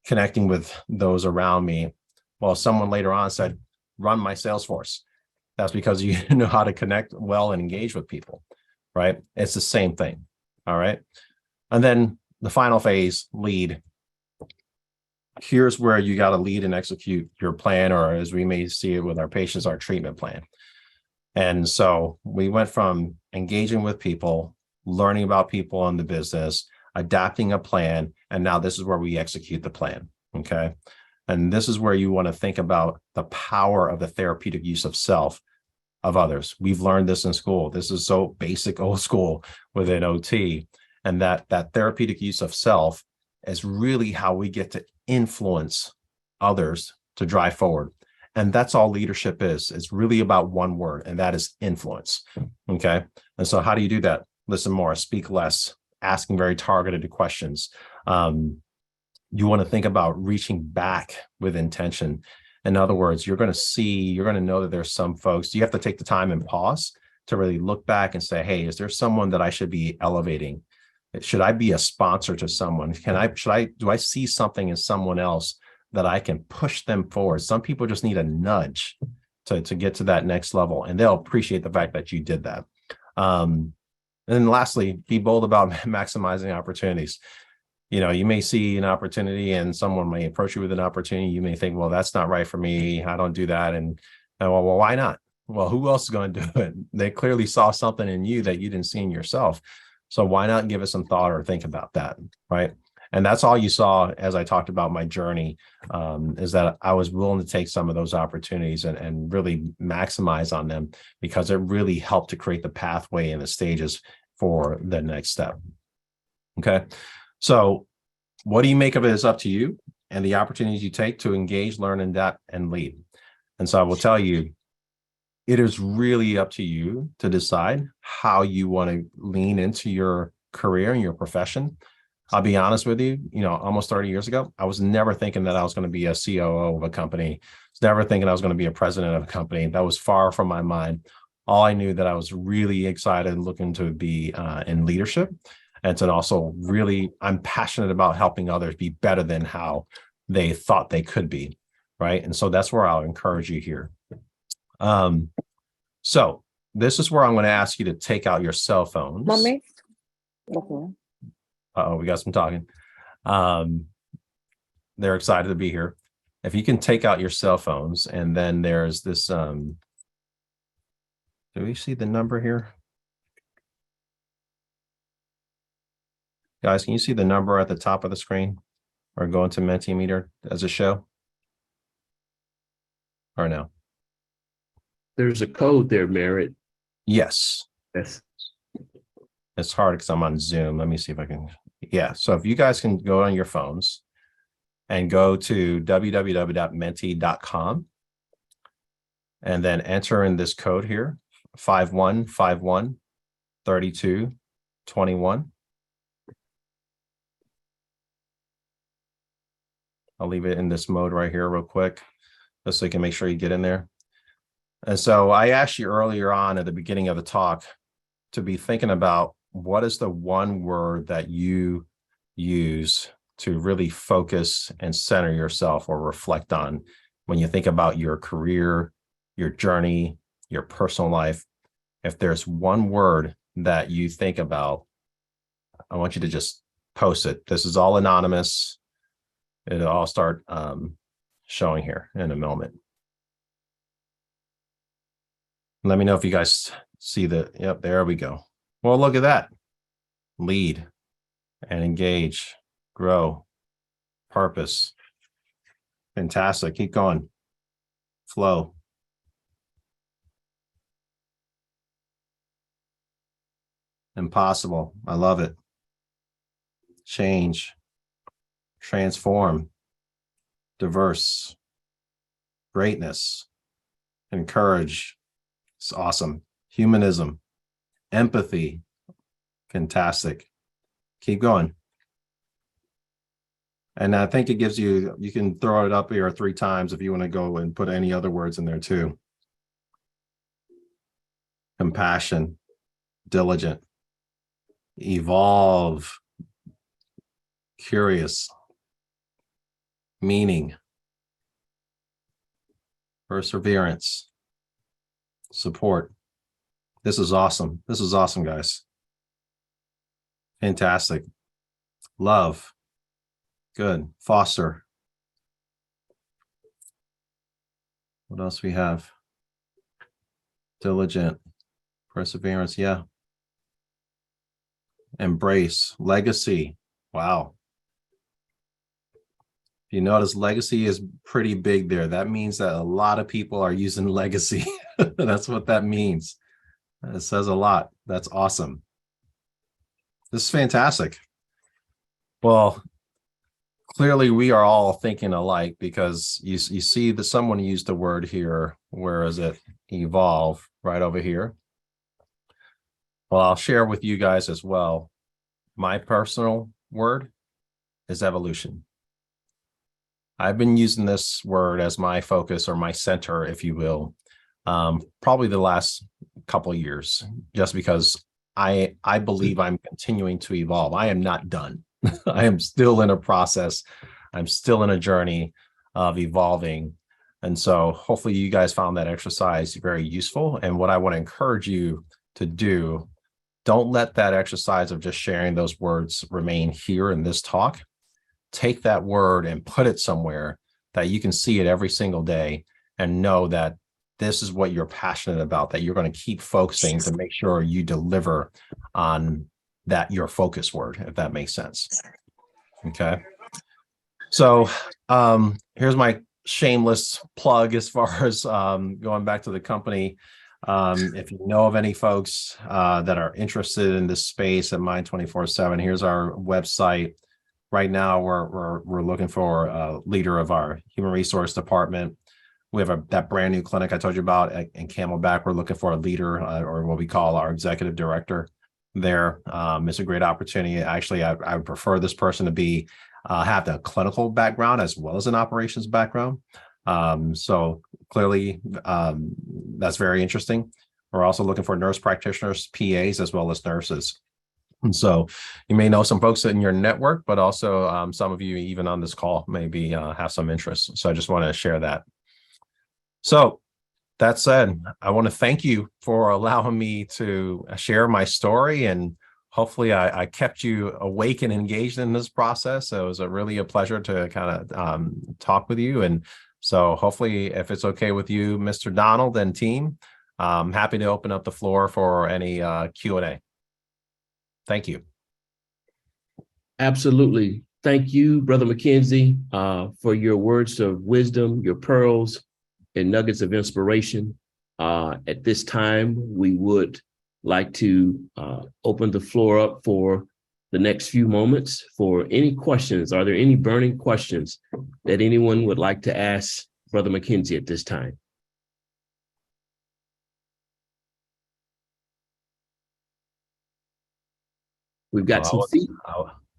connecting with those around me. Well, someone later on said, run my sales force. That's because you know how to connect well and engage with people, right? It's the same thing, all right? And then the final phase, lead. Here's where you got to lead and execute your plan, or as we may see it with our patients, our treatment plan. And so we went from engaging with people, learning about people in the business, adapting a plan, and now this is where we execute the plan, okay? And this is where you want to think about the power of the therapeutic use of self of others. We've learned this in school. This is so basic, old school within OT. And that therapeutic use of self is really how we get to influence others to drive forward. And that's all leadership is. It's really about one word, and that is influence, okay? And so how do you do that? Listen more, speak less, asking very targeted questions. You want to think about reaching back with intention. In other words, you're going to know that there's some folks, you have to take the time and pause to really look back and say, hey, is there someone that I should be elevating? Should I be a sponsor to someone? Do I see something in someone else that I can push them forward? Some people just need a nudge to get to that next level, and they'll appreciate the fact that you did that. And then lastly, be bold about maximizing opportunities. You know, you may see an opportunity and someone may approach you with an opportunity. You may think, well, that's not right for me. I don't do that. And well, why not? Well, who else is going to do it? They clearly saw something in you that you didn't see in yourself. So why not give it some thought or think about that, right? And that's all you saw as I talked about my journey, is that I was willing to take some of those opportunities and really maximize on them, because it really helped to create the pathway and the stages for the next step. Okay. So what do you make of it is up to you and the opportunities you take to engage, learn, adapt, and lead. And so I will tell you, it is really up to you to decide how you want to lean into your career and your profession. I'll be honest with you, almost 30 years ago, I was never thinking that I was going to be a COO of a company. I was never thinking I was going to be a president of a company. That was far from my mind. All I knew that I was really excited and looking to be in leadership. And to also really, I'm passionate about helping others be better than how they thought they could be, right? And so that's where I'll encourage you here. So this is where I'm going to ask you to take out your cell phones. Mommy? Okay. Uh-oh, we got some talking. They're excited to be here. If you can take out your cell phones, and then there's this, do we see the number here? Guys, can you see the number at the top of the screen, or go into Mentimeter as a show? Or no? There's a code there, Merritt. Yes. Yes. It's hard because I'm on Zoom. Let me see if I can. Yeah. So if you guys can go on your phones and go to www.menti.com and then enter in this code here, 51513221. I'll leave it in this mode right here real quick, just so you can make sure you get in there. And so I asked you earlier on at the beginning of the talk to be thinking about what is the one word that you use to really focus and center yourself or reflect on when you think about your career, your journey, your personal life, if there's one word that you think about, I want you to just post it. This is all anonymous. It'll all start showing here in a moment. Let me know if you guys see yep, there we go. Well, look at that. Lead and engage, grow, purpose. Fantastic. Keep going. Flow. Impossible. I love it. Change. Transform. Diverse. Greatness. Encourage. It's awesome. Humanism. Empathy. Fantastic. Keep going. And I think it gives you can throw it up here 3 times if you want to go and put any other words in there too. Compassion, diligent, evolve, curious, meaning, perseverance, support. This is awesome. This is awesome, guys. Fantastic. Love. Good. Foster. What else we have? Diligent. Perseverance. Yeah. Embrace. Legacy. Wow. If you notice, legacy is pretty big there. That means that a lot of people are using legacy. That's what that means. It says a lot. That's awesome. This is fantastic. Well, clearly we are all thinking alike because you see that someone used the word here. Where is it? Evolve, right over here. Well, I'll share with you guys as well. My personal word is evolution. I've been using this word as my focus or my center, if you will, probably the last couple of years, just because I believe I'm continuing to evolve. I am not done. I am still in a process. I'm still in a journey of evolving. And so hopefully you guys found that exercise very useful. And what I want to encourage you to do, don't let that exercise of just sharing those words remain here in this talk. Take that word and put it somewhere that you can see it every single day and know that this is what you're passionate about, that you're going to keep focusing to make sure you deliver on that your focus word, if that makes sense. Okay. So here's my shameless plug as far as going back to the company. If you know of any folks that are interested in this space at Mind 24/7, here's our website. Right now, we're looking for a leader of our human resource department. We have that brand new clinic I told you about in Camelback. We're looking for a leader or what we call our executive director there. It's a great opportunity. Actually, I would prefer this person to be have the clinical background as well as an operations background. So clearly, that's very interesting. We're also looking for nurse practitioners, PAs, as well as nurses. And so you may know some folks in your network, but also some of you even on this call maybe have some interest. So I just want to share that. So that said, I want to thank you for allowing me to share my story, and hopefully I kept you awake and engaged in this process. So it was really a pleasure to kind of talk with you. And so hopefully, if it's okay with you, Mr. Donald and team, I'm happy to open up the floor for any Q&A. Thank you. Absolutely. Thank you, Brother McKenzie, for your words of wisdom, your pearls and nuggets of inspiration. At this time, we would like to open the floor up for the next few moments for any questions. Are there any burning questions that anyone would like to ask Brother McKenzie at this time? We've got some feet.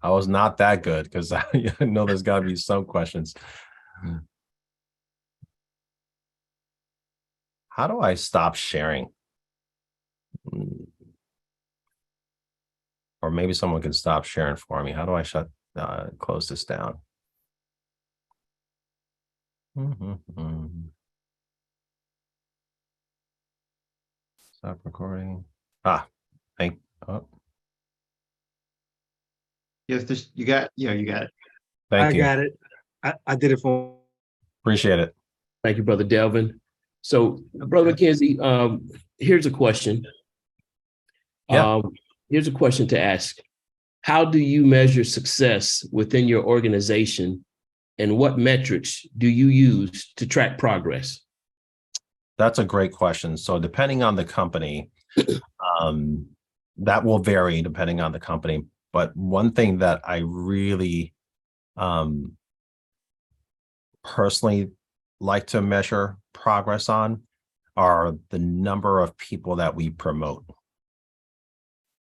I was not that good because I know there's got to be some questions. How do I stop sharing? Or maybe someone can stop sharing for me. How do I close this down? Stop recording. Thank. Oh, Yes, you got it. thank you. I got it. I did it for. Appreciate it. Thank you, Brother Delvin. So, Brother McKenzie, here's a question. Yeah. Here's a question to ask. How do you measure success within your organization, and what metrics do you use to track progress? That's a great question. So depending on the company, that will vary depending on the company. But one thing that I really personally like to measure progress on are the number of people that we promote.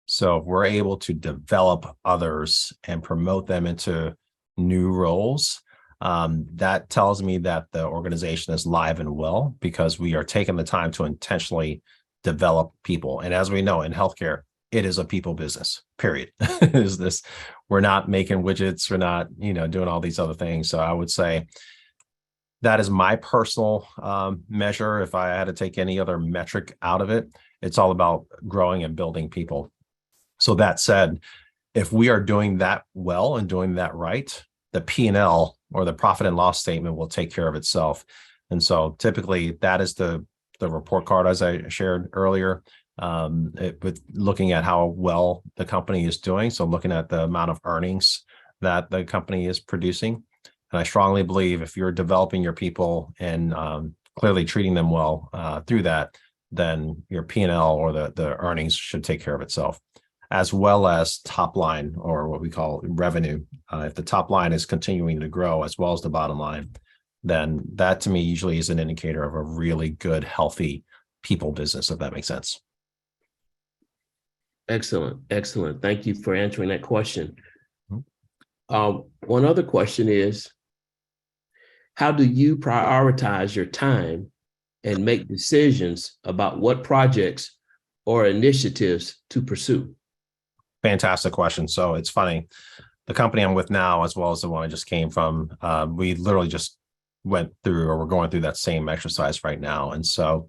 So if we're able to develop others and promote them into new roles, that tells me that the organization is live and well, because we are taking the time to intentionally develop people. And as we know in healthcare, it is a people business, period. We're not making widgets, we're not, doing all these other things. So I would say that is my personal measure. If I had to take any other metric out of it, it's all about growing and building people. So that said, if we are doing that well and doing that right, the P&L or the profit and loss statement will take care of itself. And so typically that is the report card, as I shared earlier, with looking at how well the company is doing. So looking at the amount of earnings that the company is producing. And I strongly believe if you're developing your people and clearly treating them well through that, then your P&L or the earnings should take care of itself, as well as top line, or what we call revenue. If the top line is continuing to grow as well as the bottom line, then that to me usually is an indicator of a really good, healthy people business, if that makes sense. Excellent. Excellent. Thank you for answering that question. One other question is, how do you prioritize your time and make decisions about what projects or initiatives to pursue? Fantastic question. So it's funny, the company I'm with now, as well as the one I just came from, we literally just went through, or we're going through that same exercise right now. And so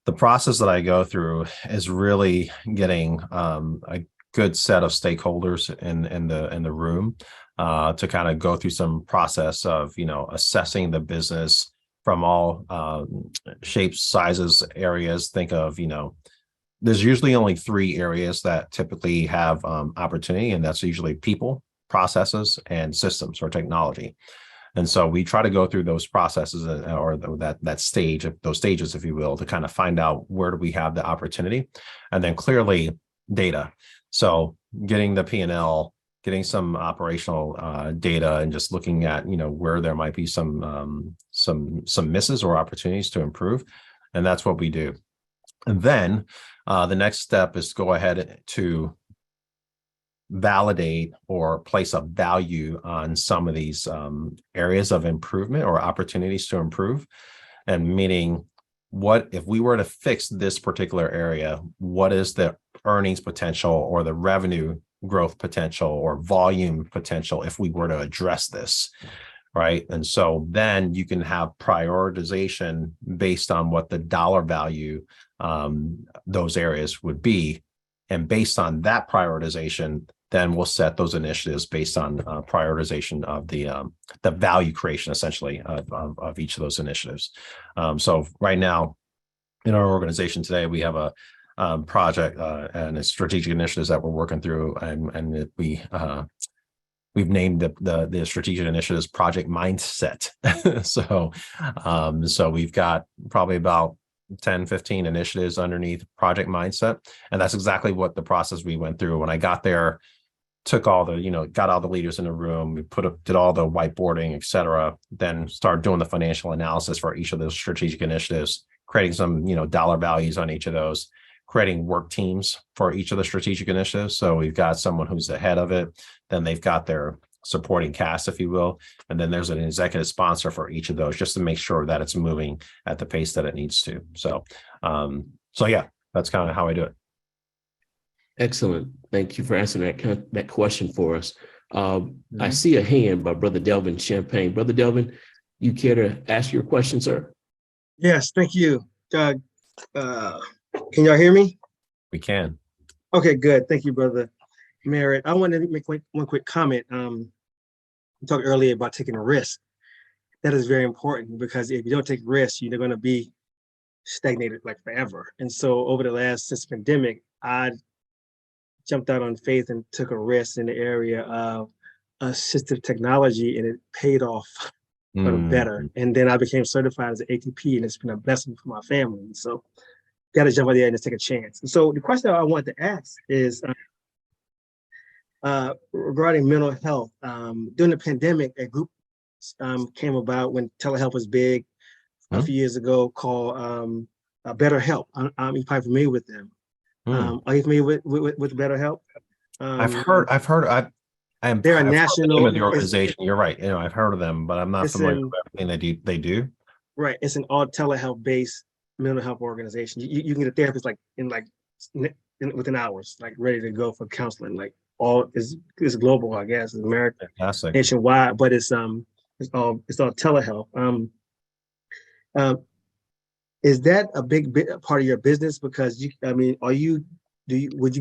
the process that I go through is really getting a good set of stakeholders in the room to kind of go through some process of, assessing the business from all shapes, sizes, areas. Think of, there's usually only 3 areas that typically have opportunity, and that's usually people, processes, and systems or technology. And so we try to go through those processes or that stage, those stages, if you will, to kind of find out where do we have the opportunity, and then clearly data. So getting the P&L, getting some operational data, and just looking at where there might be some misses or opportunities to improve, and that's what we do. And then the next step is to go ahead to validate or place a value on some of these areas of improvement or opportunities to improve. And meaning, what if we were to fix this particular area, what is the earnings potential or the revenue growth potential or volume potential if we were to address this, right? And so then you can have prioritization based on what the dollar value those areas would be. And based on that prioritization, then we'll set those initiatives based on prioritization of the value creation, essentially, of each of those initiatives. So right now in our organization today, we have a project and a strategic initiatives that we're working through, and we've named the strategic initiatives Project Mindset. So we've got probably about 10, 15 initiatives underneath Project Mindset. And that's exactly what the process we went through. When I got there, took all the, got all the leaders in the room, we did all the whiteboarding, et cetera, then started doing the financial analysis for each of those strategic initiatives, creating some, dollar values on each of those, creating work teams for each of the strategic initiatives. So we've got someone who's the head of it, then they've got their supporting cast, if you will, and then there's an executive sponsor for each of those, just to make sure that it's moving at the pace that it needs to. So yeah, that's kind of how I do it. Excellent. Thank you for answering that question for us. I see a hand by Brother Delvin Champagne. Brother Delvin, you care to ask your question, sir? Yes, thank you. Can y'all hear me? We can. Okay, good. Thank you, brother Merritt. I wanted to make one quick comment. You talked earlier about taking a risk. That is very important because if you don't take risks, you're going to be stagnated like forever. And so since the pandemic, I jumped out on faith and took a risk in the area of assistive technology, and it paid off for the better. And then I became certified as an ATP, and it's been a blessing for my family. And so got to jump out there and just take a chance. And so the question I wanted to ask is regarding mental health. During the pandemic, a group came about when telehealth was big a few years ago called BetterHelp. You're probably familiar with them. Are you familiar with BetterHelp? They're a national the organization. You're right. I've heard of them, but I'm not familiar with everything they do. Right. It's an all telehealth based mental health organization. You can get a therapist within hours, like ready to go for counseling. Like it's global, I guess. It's American, Fantastic. nationwide, but it's all telehealth. Is that a big part of your business? Because would you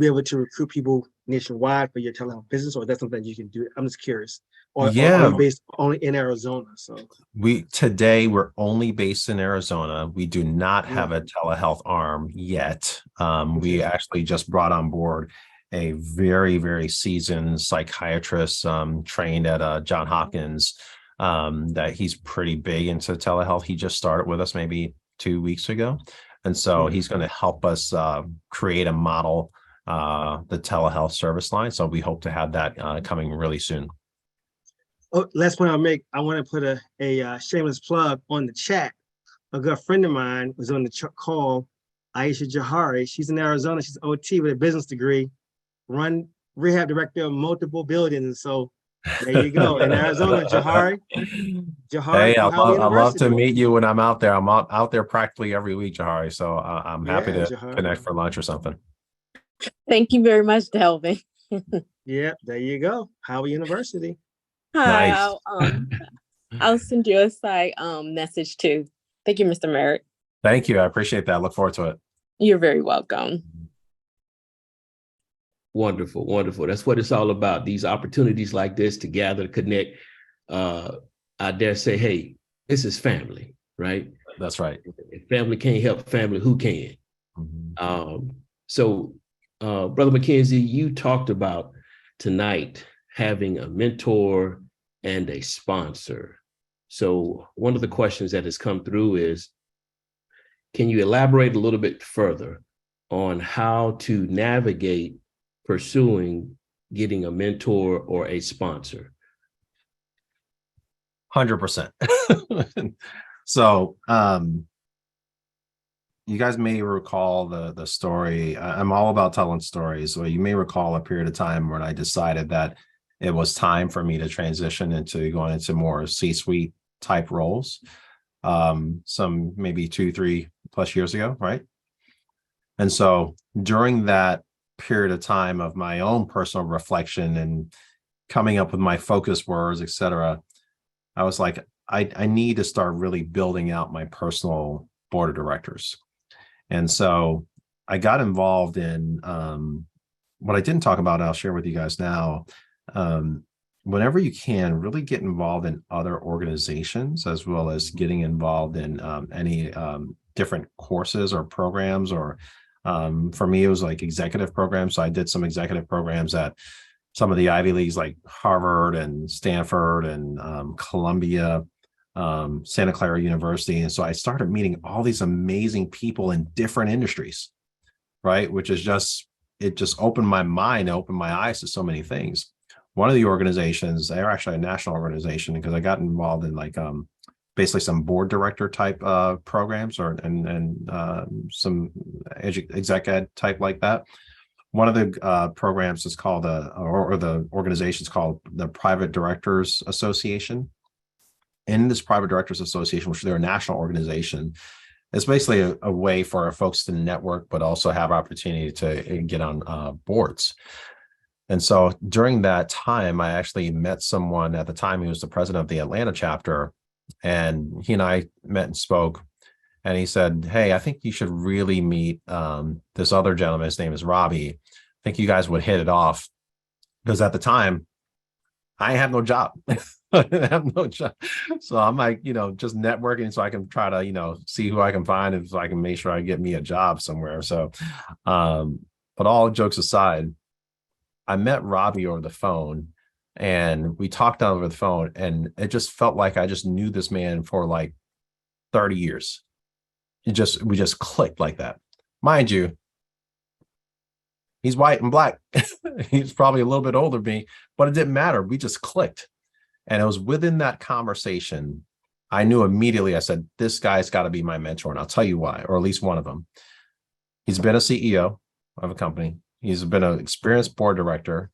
be able to recruit people nationwide for your telehealth business, or is that something you can do? I'm just curious. Or are you based only in Arizona? So today we're only based in Arizona. We do not have a telehealth arm yet. We actually just brought on board a very, very seasoned psychiatrist trained at Johns Hopkins. That he's pretty big into telehealth. He just started with us maybe 2 weeks ago. And so he's going to help us create a model, the telehealth service line. So we hope to have that coming really soon. Oh, last point I'll make, I want to put a shameless plug on the chat. A good friend of mine was on the call, Aisha Jahari. She's in Arizona. She's OT with a business degree, run rehab director of multiple buildings. And so there you go. In Arizona, Jahari. Hey, I love to meet you when I'm out there. I'm out there practically every week, Jahari. So I'm happy to connect for lunch or something. Thank you very much, Delvin. Yeah, there you go. Howard University. Hi, Nice. I'll send you a side message too. Thank you, Mr. Merritt. Thank you. I appreciate that. Look forward to it. You're very welcome. Wonderful, wonderful. That's what it's all about. These opportunities like this to gather, to connect. I dare say, hey, this is family, right? That's right. If family can't help family, who can? Mm-hmm. So, Brother McKenzie, you talked about tonight having a mentor and a sponsor. So one of the questions that has come through is, can you elaborate a little bit further on how to navigate pursuing getting a mentor or a sponsor? 100%. So you guys may recall the story. I'm all about telling stories. So you may recall a period of time when I decided that it was time for me to transition into going into more C-suite type roles. Some maybe 2-3 plus years ago, right? And so during that period of time of my own personal reflection and coming up with my focus words, etc., I was like, I need to start really building out my personal board of directors. And so I got involved in what I didn't talk about, I'll share with you guys now. Whenever you can, really get involved in other organizations, as well as getting involved in any different courses or programs, or for me, it was like executive programs. So I did some executive programs at some of the Ivy Leagues like Harvard and Stanford and Columbia, Santa Clara University. And so I started meeting all these amazing people in different industries, right? Which is it just opened my mind, opened my eyes to so many things. One of the organizations, they're actually a national organization, because I got involved in like basically some board director type programs and some exec ed type like that. One of the programs is called or the organization is called the Private Directors Association. In this Private Directors Association, which they're a national organization, it's basically a way for our folks to network, but also have opportunity to get on boards. And so during that time, I actually met someone at the time. He was the president of the Atlanta chapter, and he and I met and spoke. And he said, "Hey, I think you should really meet this other gentleman. His name is Robbie. I think you guys would hit it off." Because at the time, I have no job. I have no job. So I'm like, just networking so I can try to, see who I can find and so I can make sure I get me a job somewhere. So, but all jokes aside, I met Robbie over the phone and we talked over the phone, and it just felt like I just knew this man for like 30 years. We just clicked like that. Mind you, he's white and black. He's probably a little bit older than me, but it didn't matter. We just clicked. And it was within that conversation, I knew immediately, I said, this guy's got to be my mentor. And I'll tell you why, or at least one of them. He's been a CEO of a company. He's been an experienced board director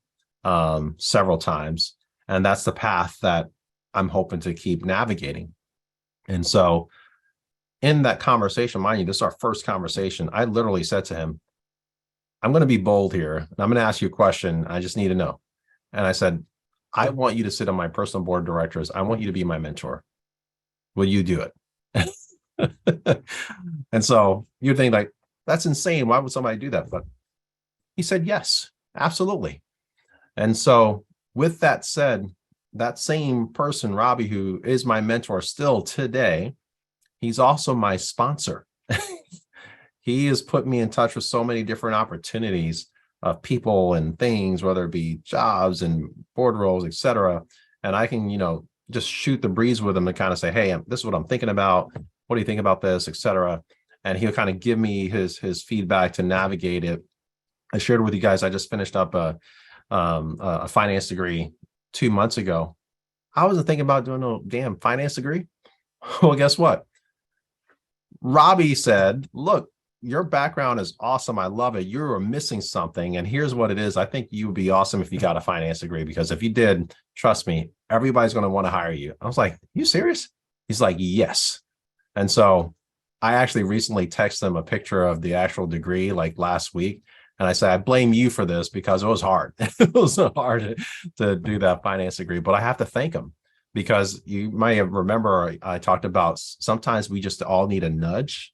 several times. And that's the path that I'm hoping to keep navigating. And so in that conversation, mind you, this is our first conversation. I literally said to him, I'm going to be bold here. And I'm going to ask you a question. I just need to know. And I said, I want you to sit on my personal board of directors. I want you to be my mentor. Will you do it? And so you're thinking like, that's insane. Why would somebody do that? But he said, yes, absolutely. And so with that said, that same person, Robbie, who is my mentor still today, he's also my sponsor. He has put me in touch with so many different opportunities of people and things, whether it be jobs and board roles, et cetera. And I can, just shoot the breeze with him and kind of say, hey, this is what I'm thinking about. What do you think about this, et cetera? And he'll kind of give me his feedback to navigate it. I shared with you guys, I just finished up a finance degree 2 months ago. I wasn't thinking about doing no damn finance degree. Well, guess what? Robbie said, look, your background is awesome. I love it. You're missing something. And here's what it is. I think you would be awesome if you got a finance degree, because if you did, trust me, everybody's going to want to hire you. I was like, you serious? He's like, yes. And so I actually recently texted him a picture of the actual degree like last week. And I said, I blame you for this because it was hard. It was so hard to do that finance degree, but I have to thank him, because you might remember I talked about sometimes we just all need a nudge.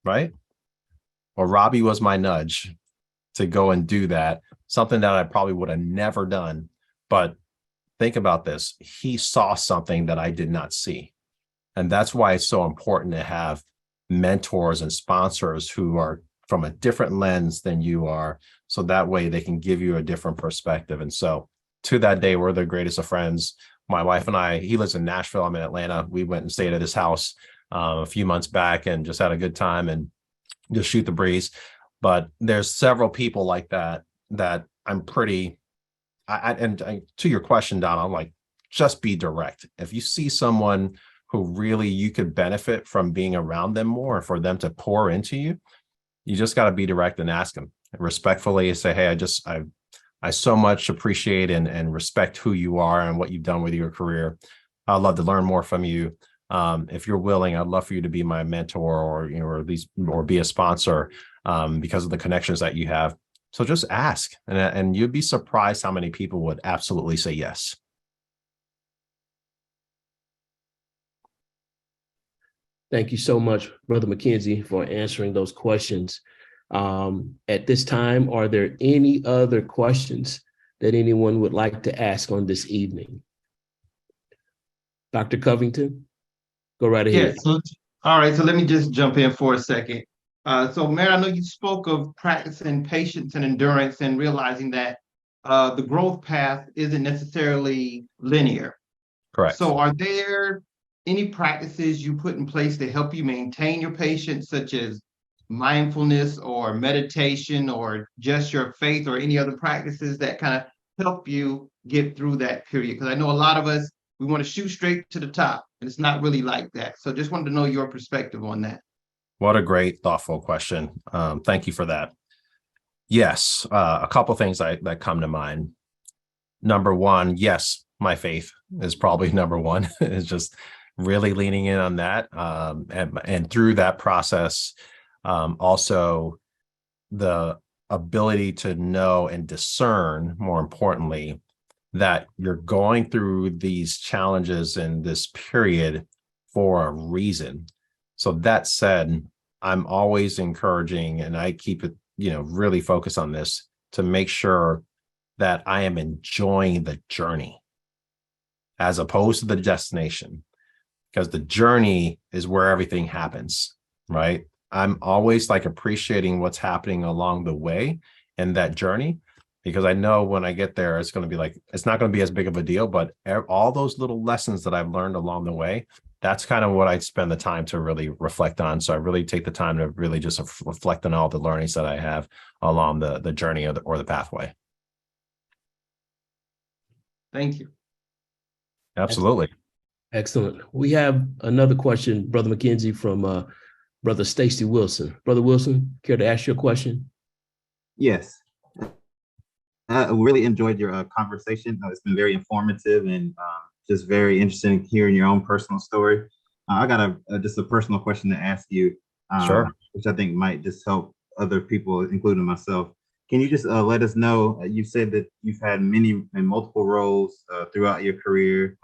Right? Well, Robbie was my nudge to go and do that, something that I probably would have never done. But think about this. He saw something that I did not see. And that's why it's so important to have mentors and sponsors who are from a different lens than you are. So that way they can give you a different perspective. And so to that day, we're the greatest of friends. My wife and I, he lives in Nashville. I'm in Atlanta. We went and stayed at his house a few months back and just had a good time and just shoot the breeze. But there's several people like that I'm pretty, to your question, Don, I'm like, just be direct. If you see someone who really you could benefit from being around them more, for them to pour into you, you just got to be direct and ask them respectfully and say, hey, I so much appreciate and respect who you are and what you've done with your career. I'd love to learn more from you. If you're willing, I'd love for you to be my mentor, or at least, or be a sponsor, because of the connections that you have. So just ask, and you'd be surprised how many people would absolutely say yes. Thank you so much, Brother McKenzie, for answering those questions. At this time, are there any other questions that anyone would like to ask on this evening? Dr. Covington? Go right ahead. Yeah, all right, so let me just jump in for a second. So Mary, I know you spoke of practicing patience and endurance and realizing that the growth path isn't necessarily linear. Correct. So are there any practices you put in place to help you maintain your patience, such as mindfulness or meditation or just your faith, or any other practices that kind of help you get through that period? Because I know a lot of us, we want to shoot straight to the top, and it's not really like that. So just wanted to know your perspective on that. What a great, thoughtful question. Thank you for that. Yes, a couple things that come to mind. Number one, yes, my faith is probably number one. Is just really leaning in on that. And through that process, also the ability to know and discern, more importantly, that you're going through these challenges in this period for a reason. So that said, I'm always encouraging, and I keep it, really focused on this to make sure that I am enjoying the journey as opposed to the destination, because the journey is where everything happens, right? I'm always like appreciating what's happening along the way in that journey, because I know when I get there, it's going to be like, it's not going to be as big of a deal, but all those little lessons that I've learned along the way, that's kind of what I spend the time to really reflect on. So I really take the time to really just reflect on all the learnings that I have along the journey or the pathway. Thank you. Absolutely. Excellent. We have another question, Brother McKenzie, from Brother Stacy Wilson. Brother Wilson, care to ask your question? Yes. I really enjoyed your conversation. It's been very informative and just very interesting hearing your own personal story. I got just a personal question to ask you, Sure. which I think might just help other people, including myself. Can you just let us know, you said that you've had many and multiple roles throughout your career,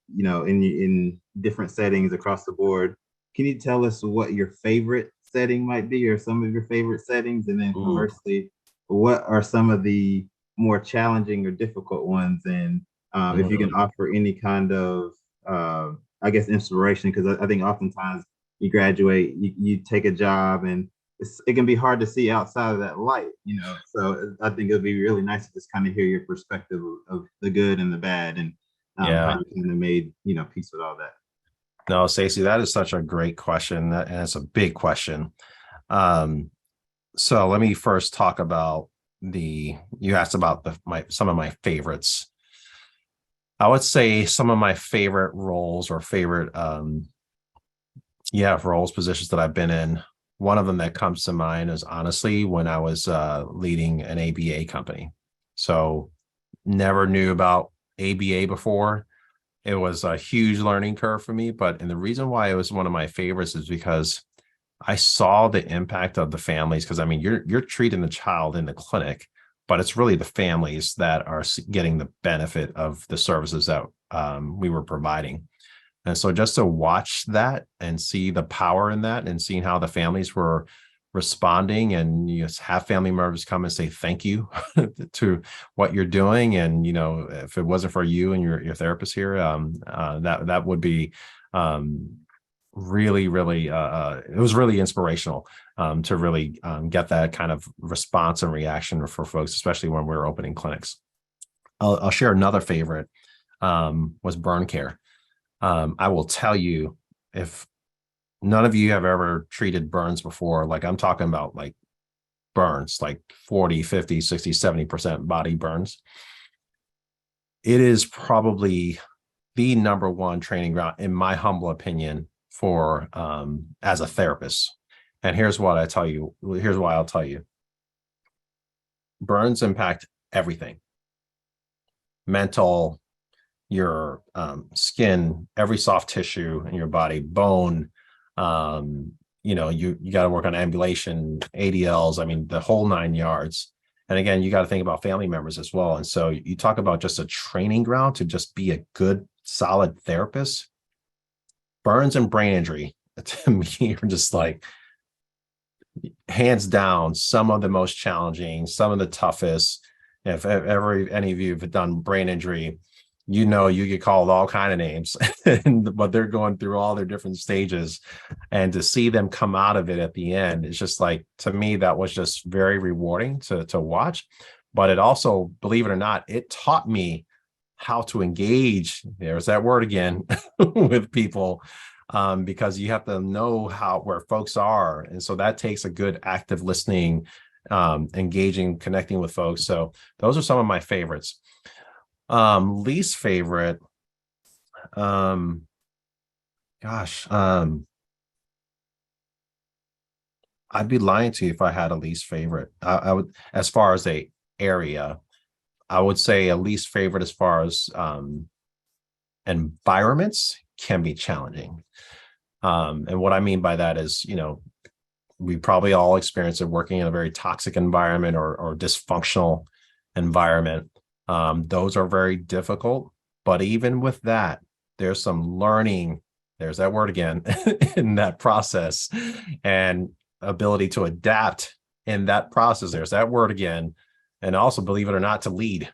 in different settings across the board. Can you tell us what your favorite setting might be, or some of your favorite settings? And then conversely, what are some of the more challenging or difficult ones? And if you can offer any kind of, inspiration, because I think oftentimes you graduate, you take a job, and it can be hard to see outside of that light, So I think it'd be really nice to just kind of hear your perspective of the good and the bad, and how you kind of made, peace with all that. No, Stacey, that is such a great question, and it's a big question. So let me first talk about you asked about some of my favorites. I would say some of my favorite roles or favorite, roles, positions that I've been in. One of them that comes to mind is honestly when I was leading an ABA company. So never knew about ABA before. It was a huge learning curve for me, and the reason why it was one of my favorites is because I saw the impact of the families. Because I mean, you're treating the child in the clinic, but it's really the families that are getting the benefit of the services that we were providing. And so just to watch that and see the power in that, and seeing how the families were responding, and you have family members come and say thank you to what you're doing, and if it wasn't for you and your therapist here, that would be really it was really inspirational to really get that kind of response and reaction for folks, especially when we're opening clinics. I'll share another favorite, was burn care. I will tell you, if none of you have ever treated burns before, like I'm talking about like burns, like 40, 50, 60, 70% body burns, it is probably the number one training ground, in my humble opinion, for as a therapist. And here's what I tell you. Here's why I'll tell you. Burns impact everything: mental, your skin, every soft tissue in your body, bone. You got to work on ambulation, ADLs. I mean, the whole 9 yards. And again, you got to think about family members as well. And so you talk about just a training ground to just be a good, solid therapist. Burns and brain injury, to me, are just like, hands down, some of the most challenging, some of the toughest. If ever any of you have done brain injury, you get called all kind of names, but they're going through all their different stages, and to see them come out of it at the end, it's just like, to me, that was just very rewarding to watch. But it also, believe it or not, it taught me how to engage, there's that word again, with people, because you have to know where folks are. And so that takes a good active listening, engaging, connecting with folks. So those are some of my favorites. Least favorite, I'd be lying to you if I had a least favorite. I would, as far as a area, I would say a least favorite as far as environments can be challenging. And what I mean by that is, we probably all experience it, working in a very toxic environment or dysfunctional environment. Those are very difficult, but even with that, there's some learning. There's that word again in that process, and ability to adapt in that process. There's that word again. And also, believe it or not, to lead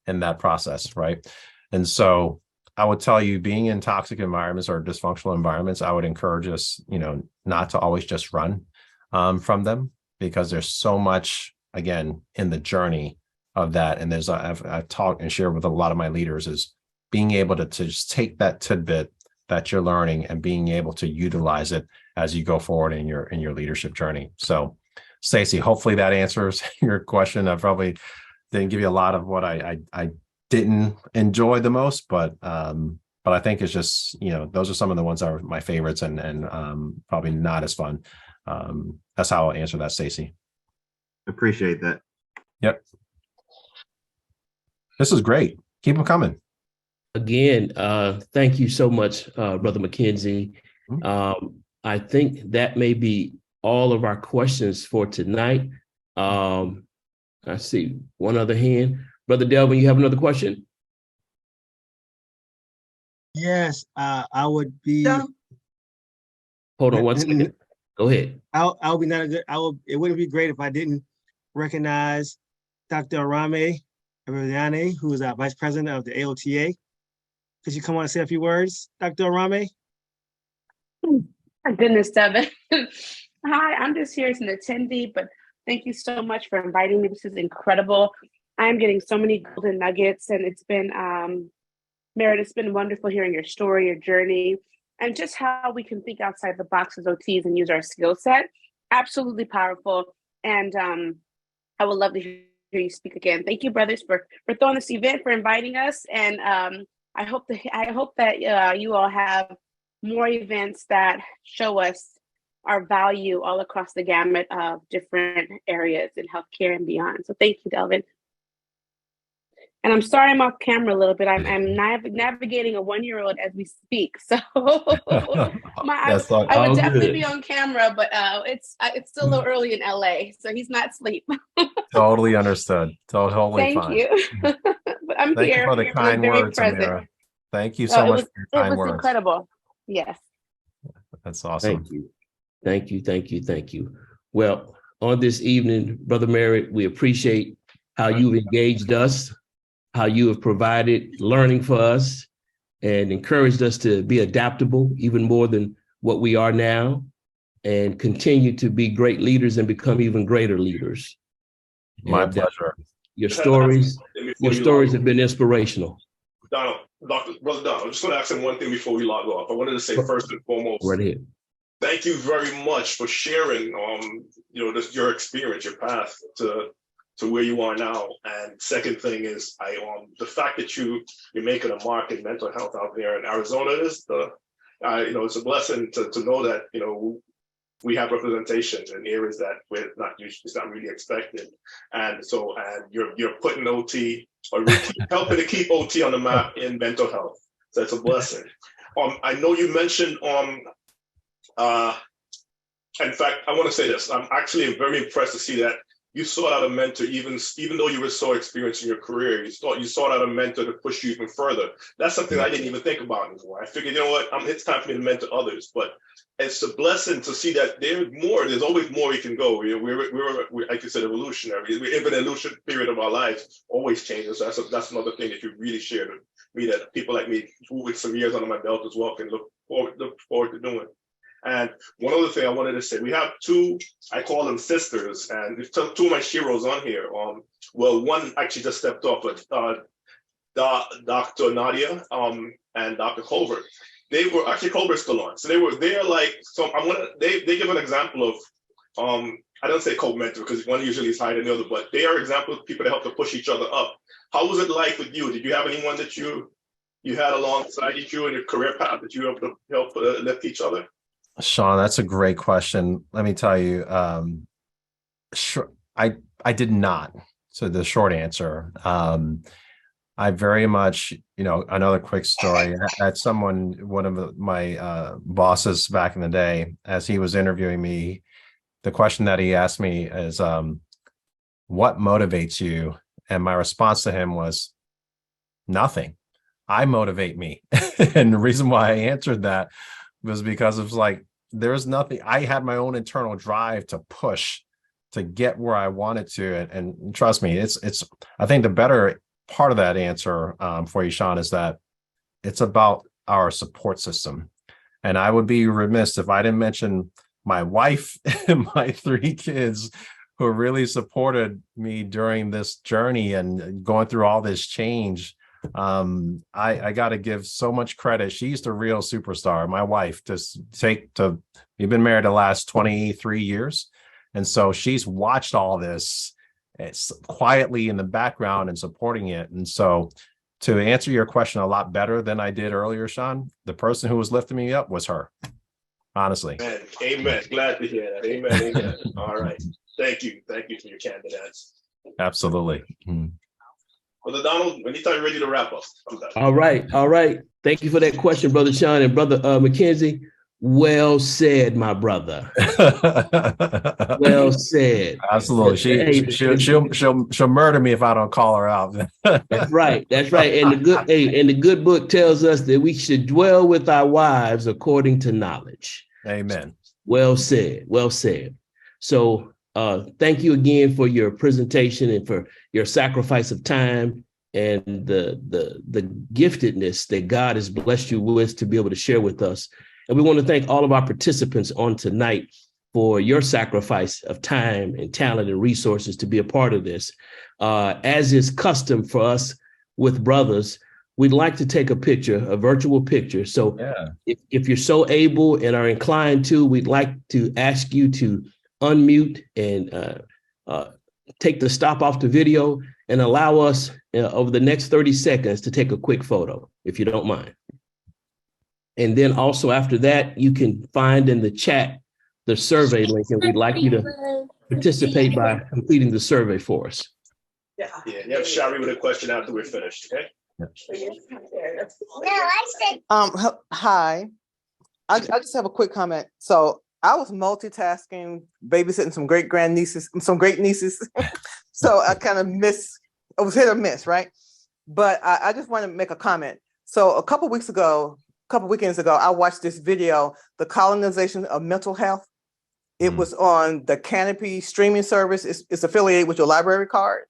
in that process, right? And so I would tell you, being in toxic environments or dysfunctional environments, I would encourage us, not to always just run from them, because there's so much, again, in the journey of that. And I've talked and shared with a lot of my leaders, is being able to just take that tidbit that you're learning and being able to utilize it as you go forward in your leadership journey. So, Stacey, hopefully that answers your question. I probably didn't give you a lot of what I didn't enjoy the most, but I think it's just, those are some of the ones that are my favorites, and probably not as fun. That's how I'll answer that, Stacey. Appreciate that. Yep. This is great. Keep them coming. Again, thank you so much, Brother McKenzie. I think that may be all of our questions for tonight. I see one other hand. Brother Delvin, you have another question? Yes, I would be. Hold on one second. Go ahead. I'll be not a good. It wouldn't be great if I didn't recognize Dr. Arame Abiriane, who is our Vice President of the AOTA. Could you come on and say a few words, Dr. Arame? My goodness, Devin. Hi, I'm just here as an attendee, but thank you so much for inviting me. This is incredible. I'm getting so many golden nuggets, and it's been, Merritt, it's been wonderful hearing your story, your journey, and just how we can think outside the box as OTs and use our skill set. Absolutely powerful. And I would love to hear you speak again. Thank you, brothers, for throwing this event, for inviting us. And I hope that you all have more events that show us our value all across the gamut of different areas in healthcare and beyond. So thank you, Delvin. And I'm sorry I'm off camera a little bit. I'm navigating a 1-year-old as we speak. So I would definitely be on camera, but it's still a little early in LA, so he's not asleep. Totally understood. Totally fine. Thank you. But I'm Thank here. you for the kind words, Amira. Thank you so much for your kind words. It was incredible. Yes. That's awesome. Thank you. Well, on this evening, Brother Merritt, we appreciate how you've engaged us, how you have provided learning for us and encouraged us to be adaptable even more than what we are now, and continue to be great leaders and become even greater leaders. My pleasure. Your stories have been inspirational. Brother Donald, I'm just going to ask him one thing before we log off. I wanted to say first and foremost, right here, thank you very much for sharing, your experience, your path to where you are now. And second thing is, the fact that you're making a mark in mental health out there in Arizona is it's a blessing to know that we have representation in areas that it's not really expected, and you're putting OT or helping to keep OT on the map in mental health. So it's a blessing. I know you mentioned in fact, I want to say this. I'm actually very impressed to see that you sought out a mentor, even though you were so experienced in your career. You sought out a mentor to push you even further. That's something I didn't even think about anymore. I figured, it's time for me to mentor others. But it's a blessing to see that there's more. There's always more we can go. We're like you said, evolutionary. We're in an evolution period of our lives, always changes. So that's another thing that you really shared with me, that people like me, who with some years under my belt as well, can look forward to doing. And one other thing I wanted to say, we have two, I call them sisters, and there's two of my sheroes on here. One actually just stepped off, but Dr. Nadia and Dr. Colbert. They were actually Colbert's still on. So they're like, so they give an example of, I don't say co-mentor because one usually is higher than the other, but they are examples of people that help to push each other up. How was it like with you? Did you have anyone that you had alongside you in your career path that you help lift each other? Sean, that's a great question. Let me tell you, sure, I did not. So the short answer, I very much, another quick story. I had one of my bosses back in the day, as he was interviewing me, the question that he asked me is, what motivates you? And my response to him was, Nothing. I motivate me. And the reason why I answered that was because it was like, there's nothing. I had my own internal drive to push to get where I wanted to. And trust me, I think the better part of that answer for you, Sean, is that it's about our support system. And I would be remiss if I didn't mention my wife and my 3 kids who really supported me during this journey and going through all this change. I got to give so much credit. She's the real superstar. My wife, we've been married the last 23 years. And so she's watched all this quietly in the background and supporting it. And so to answer your question a lot better than I did earlier, Sean, the person who was lifting me up was her, honestly. Amen. Glad to hear that. Amen. All right. Thank you. Thank you for your candid answer. Absolutely. Brother Donald, anytime you're ready to wrap up. I'm done. All right. Thank you for that question, Brother Sean and Brother McKenzie. Well said, my brother. Well said. Absolutely. She'll murder me if I don't call her out. That's right. And the good book tells us that we should dwell with our wives according to knowledge. Amen. Well said. So thank you again for your presentation and for your sacrifice of time and the giftedness that God has blessed you with to be able to share with us. And we want to thank all of our participants on tonight for your sacrifice of time and talent and resources to be a part of this. As is custom for us with brothers, we'd like to take a virtual picture. So if you're so able and are inclined to, we'd like to ask you to unmute and take the stop off the video and allow us over the next 30 seconds to take a quick photo, if you don't mind. And then also after that, you can find in the chat the survey link, and we'd like you to participate by completing the survey for us. Yeah, you have Shari with a question after we're finished, okay? Hi. I just have a quick comment. So I was multitasking, babysitting some great nieces. So I kind of I was hit or miss, right? But I just want to make a comment. So a couple weekends ago, I watched this video, The Colonization of Mental Health. It was on the Canopy streaming service. It's affiliated with your library card.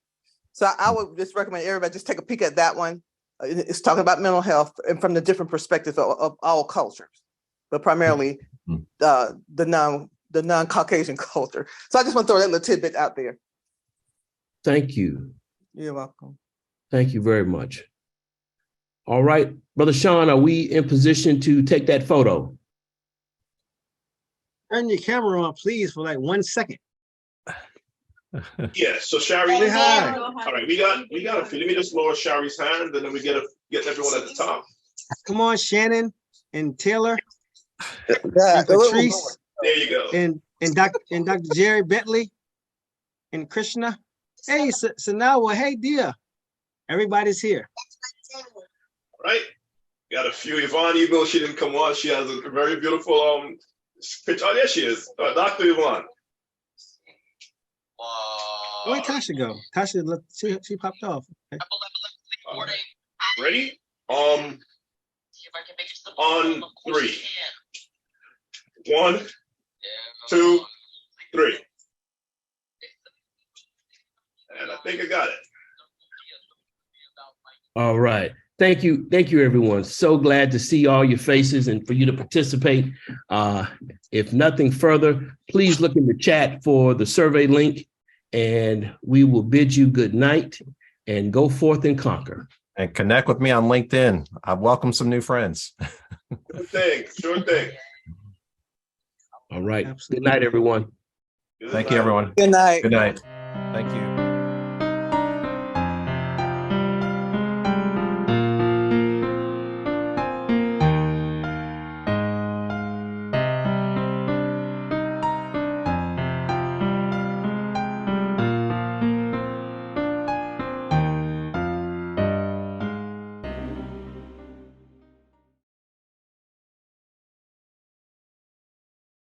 So I would just recommend everybody just take a peek at that one. It's talking about mental health and from the different perspectives of all cultures, but primarily the non-Caucasian culture. So I just want to throw that little tidbit out there. Thank you. You're welcome. Thank you very much. All right, Brother Sean, are we in position to take that photo? Turn your camera on, please, for like 1 second. Yeah, so Shari, Say hi. all right, we got a few. Let me just lower Shari's hand, and then we get everyone at the top. Come on, Shannon and Taylor, And Patrice, There you go. and Dr. Jerry Bentley and Krishna. Hey, Sanawa, hey, dear. Everybody's here. All right, got a few. Yvonne, even though she didn't come on, she has a very beautiful picture. Oh, there she is, Dr. Yvonne. Where'd Tasha go? Tasha, look, she popped off. Okay. Ready? On 3. 1, 2, 3. And I think I got it. All right. Thank you, everyone. So glad to see all your faces and for you to participate. If nothing further, please look in the chat for the survey link, and we will bid you good night and go forth and conquer. And connect with me on LinkedIn. I welcome some new friends. Sure thing. All right. Absolutely. Good night, everyone. Thank you, everyone. Good night. Good night. Thank you.